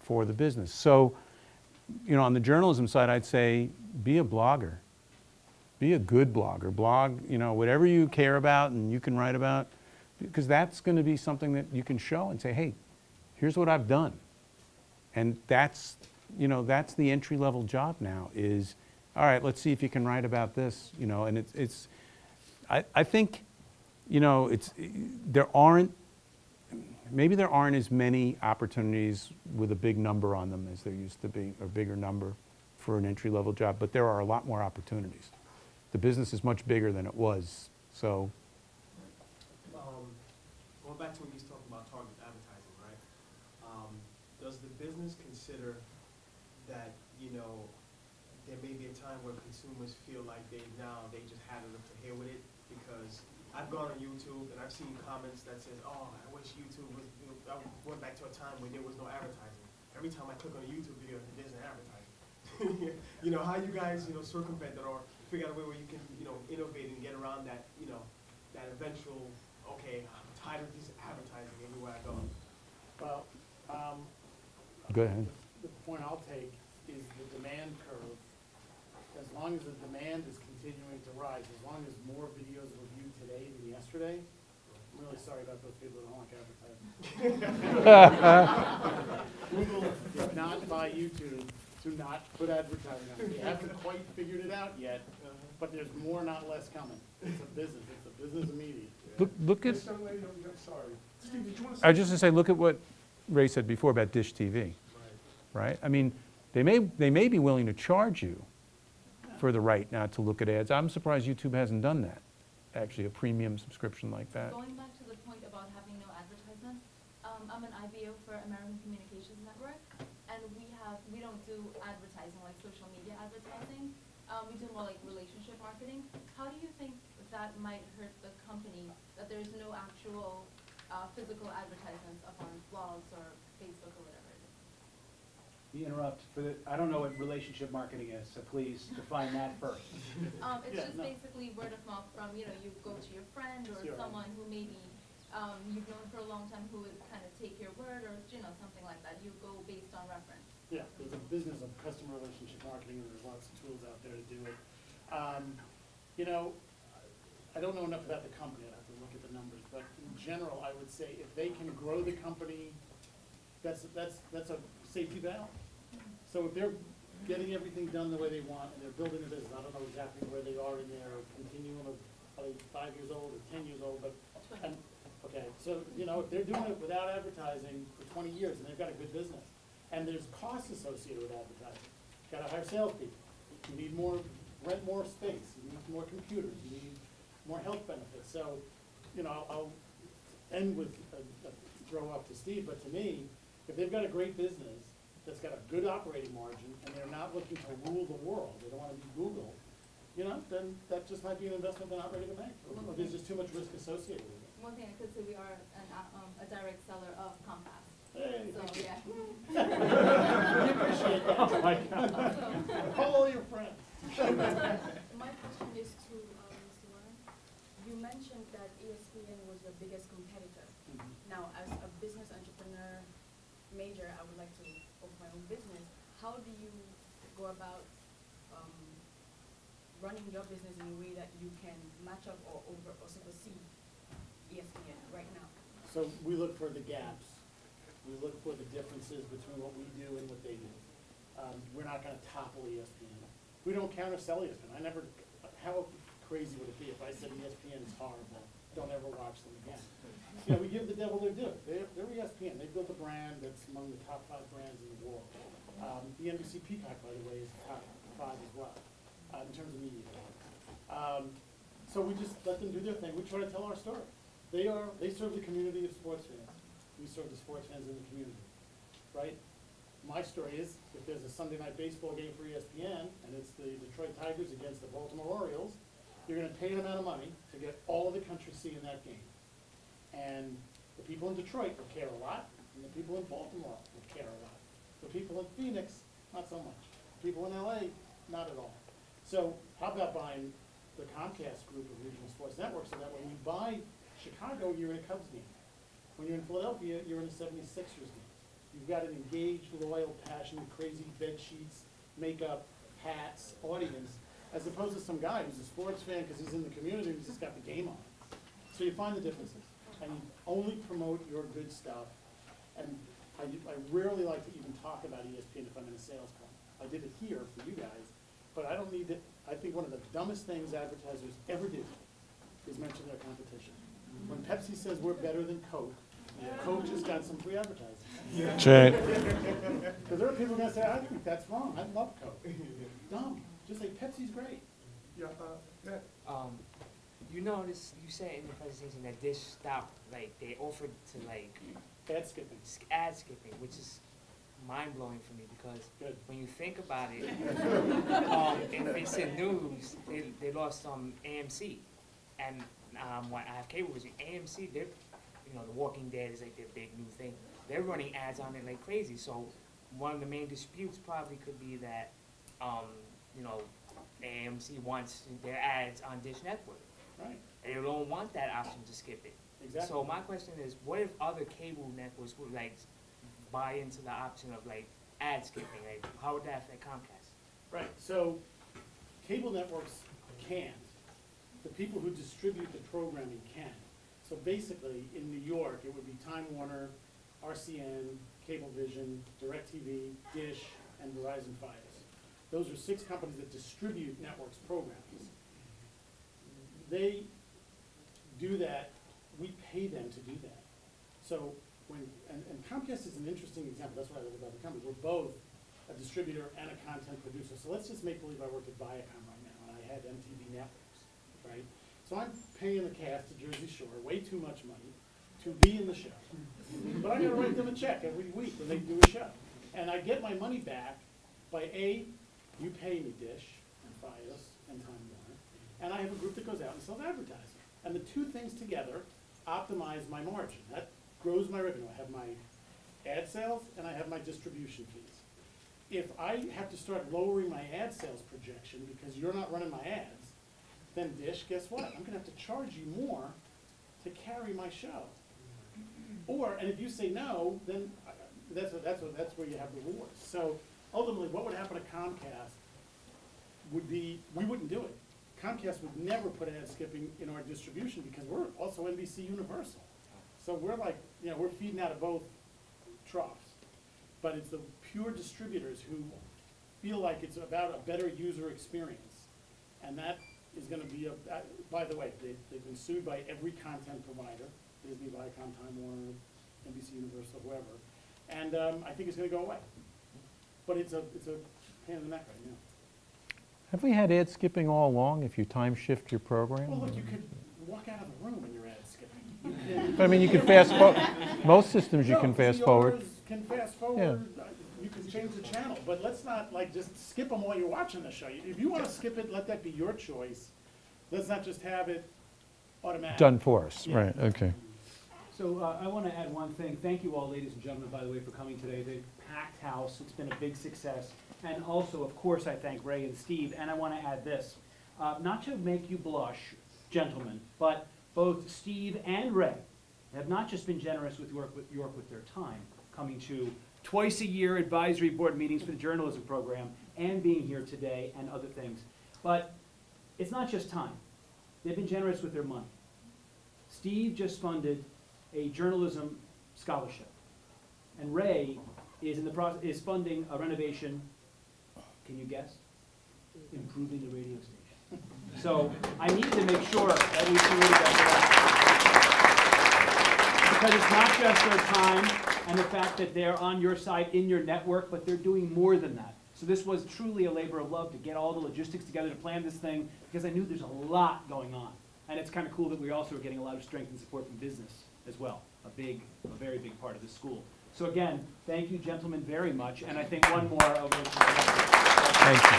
for the business. So, you know, on the journalism side, I'd say be a blogger. Be a good blogger. Blog, you know, whatever you care about and you can write about, because that's going to be something that you can show and say, hey, here's what I've done. And that's, you know, that's the entry-level job now is, all right, let's see if you can write about this, you know, and I think, you know, maybe there aren't as many opportunities with a big number on them as there used to be, or bigger number for an entry-level job, but there are a lot more opportunities. The business is much bigger than it was, so. Going back to when you was talking about targeted advertising, right? Does the business consider that, you know, there may be a time where consumers feel like they just had enough to hear with it? Because I've gone on YouTube and I've seen comments that says, oh, I wish YouTube was, you know, I went back to a time when there was no advertising. Every time I click on a YouTube video, there's an advertising. You know, how you guys, you know, circumvent that or figure out a way where you can, you know, innovate and get around that, you know, that eventual, okay, I'm tired of this advertising everywhere I go. Well, Go ahead. The point I'll take is the demand curve. As long as the demand is continuing to rise, as long as more videos are viewed today than yesterday, I'm really sorry about those people that don't like advertising. Google did not buy YouTube to not put advertising on it. They haven't quite figured it out yet, but there's more, not less coming. It's a business. It's a business of media. Look at. Sorry. Steve, did you want to say? I was just to say, look at what Ray said before about Dish TV, right? I mean, they may be willing to charge you for the right not to look at ads. I'm surprised YouTube hasn't done that, actually, a premium subscription like that. Going back to the point about having no advertisements, I'm an IBO for American Communications Network, and we don't do advertising like social media advertising. We do more like relationship marketing. How do you think that might hurt the company that there's no actual physical advertisements up on blogs or Facebook or whatever it is? You interrupt. I don't know what relationship marketing is, so please define that first. It's just basically word of mouth from, you know, you go to your friend or someone who maybe you've known for a long time who would kind of take your word or, you know, something like that. You go based on reference. Yeah, there's a business of customer relationship marketing, and there's lots of tools out there to do it. You know, I don't know enough about the company. I'd have to look at the numbers, but in general, I would say if they can grow the company, that's a safety valve. So if they're getting everything done the way they want and they're building a business, I don't know exactly where they are in their continuum of, are they 5 years old or 10 years old, but So, you know, if they're doing it without advertising for 20 years and they've got a good business, and there's costs associated with advertising, you gotta hire salespeople, you need more, rent more space, you need more computers, you need more health benefits. So, you know, I'll end with a throw up to Steve, but to me, if they've got a great business that's got a good operating margin and they're not looking to rule the world, they don't wanna be Google, you know, then that just might be an investment they're not ready to make. Or there's just too much risk associated with it. One thing I could say, we are a direct seller of Compass. Hey, So, yeah. We appreciate that. Oh my God. Call all your friends. My question is to Mr. Warren. You mentioned that ESPN was your biggest competitor. Now, as a business entrepreneur major, I would like to open my own business. How do you go about running your business in a way that you can match up or supersede ESPN right now? So we look for the gaps. We look for the differences between what we do and what they do. We're not gonna topple ESPN. We don't counter-sell ESPN. How crazy would it be if I said ESPN is horrible, don't ever watch them again? You know, we give the devil their due. They're ESPN. They built a brand that's among the top 5 brands in the world. The NBC Peacock, by the way, is top 5 as well, in terms of media. So we just let them do their thing. We try to tell our story. They serve the community of sports fans. We serve the sports fans in the community, right? My story is, if there's a Sunday night baseball game for ESPN, and it's the Detroit Tigers against the Baltimore Orioles, you're gonna pay an amount of money to get all of the country seeing that game. And the people in Detroit will care a lot, and the people in Baltimore will care a lot. The people in Phoenix, not so much. People in LA, not at all. So how about buying the Comcast group of regional sports networks, so that when you buy Chicago, you're in a Cubs game. When you're in Philadelphia, you're in a 76ers game. You've got an engaged, loyal, passionate, crazy bed sheets, makeup, hats, audience, as opposed to some guy who's a sports fan because he's in the community and he's just got the game on. So you find the differences, and you only promote your good stuff. And I rarely like to even talk about ESPN if I'm in a sales call. I did it here for you guys, but I don't need to. I think one of the dumbest things advertisers ever do is mention their competition. When Pepsi says we're better than Coke, Coke just got some free advertising. That's right. Because there are people going to say, I think that's wrong. I love Coke. Dumb. Just say Pepsi's great. Yeah, You notice, you said in the presentation that Dish stopped, like, they offered to, like, ad skipping. Ad skipping, which is mind-blowing for me because when you think about it, in recent news, they lost AMC. And when I have cable vision, AMC, they're, you know, The Walking Dead is like their big new thing. They're running ads on it like crazy. So one of the main disputes probably could be that, you know, AMC wants their ads on Dish Network. Right. They don't want that option to skip it. Exactly. So my question is, what if other cable networks would like buy into the option of like ad skipping? Like, how would that affect Comcast? Right. So cable networks can't. The people who distribute the programming can. So basically, in New York, it would be Time Warner, RCN, Cablevision, DirecTV, Dish, and Verizon Fios. Those are 6 companies that distribute networks programs. They do that. We pay them to do that. So and Comcast is an interesting example. That's why I love about the company. We're both a distributor and a content producer. So let's just make believe I worked at Viacom right now, and I had MTV networks, right? So I'm paying the cast at Jersey Shore way too much money to be in the show. But I gotta write them a check every week when they do a show. And I get my money back by A, you pay me Dish and Fios and Time Warner, and I have a group that goes out and sells advertising. And the two things together optimize my margin. That grows my revenue. I have my ad sales and I have my distribution fees. If I have to start lowering my ad sales projection because you're not running my ads, then Dish, guess what? I'm gonna have to charge you more to carry my show. And if you say no, then that's where you have the rewards. So ultimately, what would happen to Comcast would be, we wouldn't do it. Comcast would never put ad skipping in our distribution because we're also NBC Universal. So we're like, you know, we're feeding out of both troughs. But it's the pure distributors who feel like it's about a better user experience. And that is going to be, by the way, they've been sued by every content provider. Disney, Viacom, Time Warner, NBC Universal, whoever. And I think it's going to go away. But it's a pain in the neck right now. Have we had ad skipping all along if you time shift your program? Well, look, you could walk out of the room and you're ad skipping. But I mean, you can fast forward. Most systems you can fast forward. Can fast forward. You can change the channel, but let's not like just skip them while you're watching the show. If you want to skip it, let that be your choice. Let's not just have it automatic. Done for us, Yeah. right, okay. So I want to add one thing. Thank you all, ladies and gentlemen, by the way, for coming today. The packed house, it's been a big success. And also, of course, I thank Ray and Steve. And I want to add this. Not to make you blush, gentlemen, but both Steve and Ray have not just been generous with York with their time, coming to twice-a-year advisory board meetings for the journalism program and being here today and other things. But it's not just time. They've been generous with their money. Steve just funded a journalism scholarship, and Ray is in the process is funding a renovation. Can you guess? Improving the radio station. So I need to make sure that we can really get that, because it's not just their time and the fact that they're on your side in your network, but they're doing more than that. So this was truly a labor of love to get all the logistics together to plan this thing, because I knew there's a lot going on. And it's kind of cool that we also are getting a lot of strength and support from business as well, a very big part of the school. So again, thank you gentlemen very much, and I think one more of which Thank you.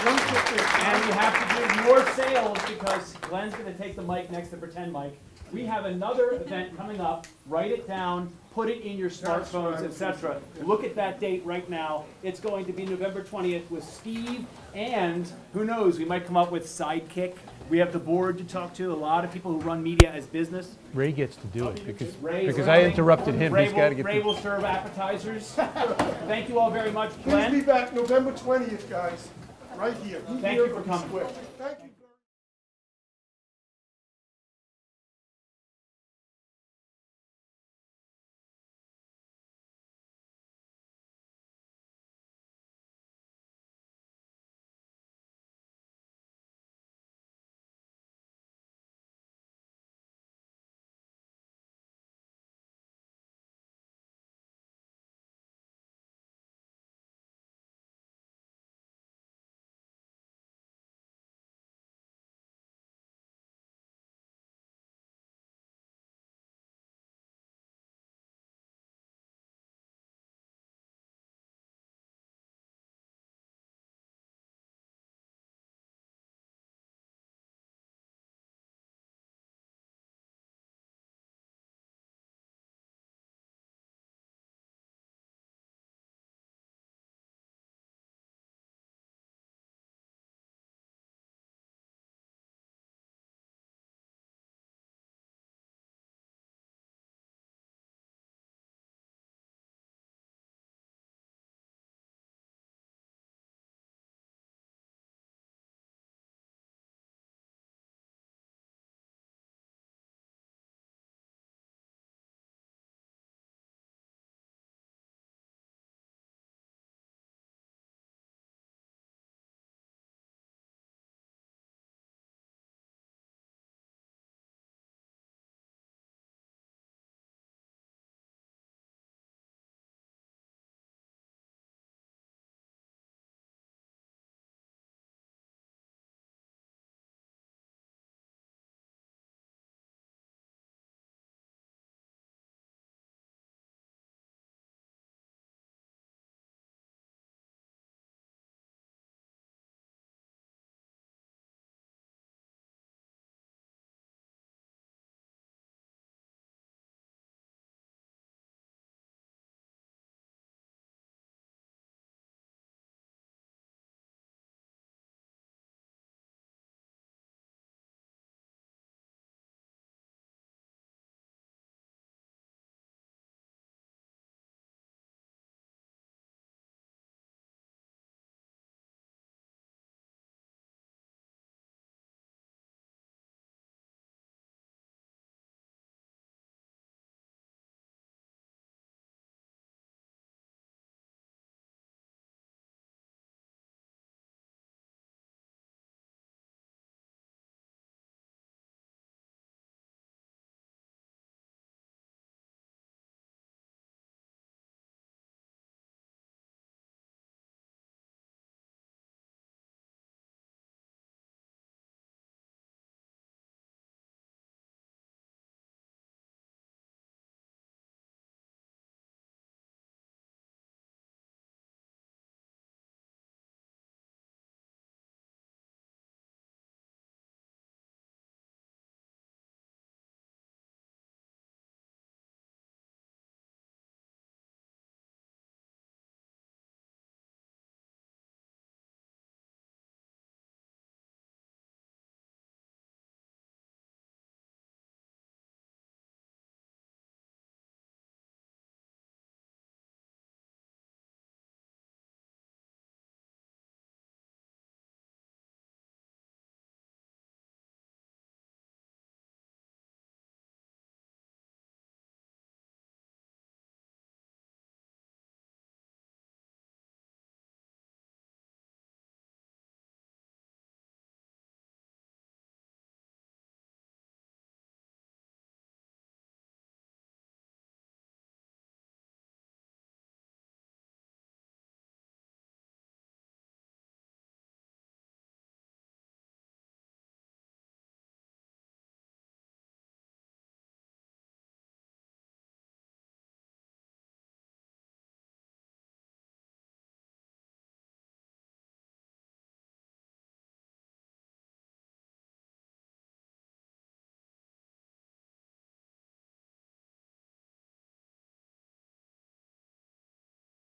one quick thing, and we have to do more sales because Glenn's going to take the mic next to pretend mic. We have another event coming up. Write it down, put it in your smartphones, etc. Look at that date right now. It's going to be November 20th with Steve, and who knows, we might come up with Sidekick. We have the board to talk to, a lot of people who run media as business. Ray gets to do it Ray because is I running. interrupted him. He's got to get Ray will serve appetizers. Thank you all very much. Please be back November 20th, guys, right here. Thank you for coming. Thank you.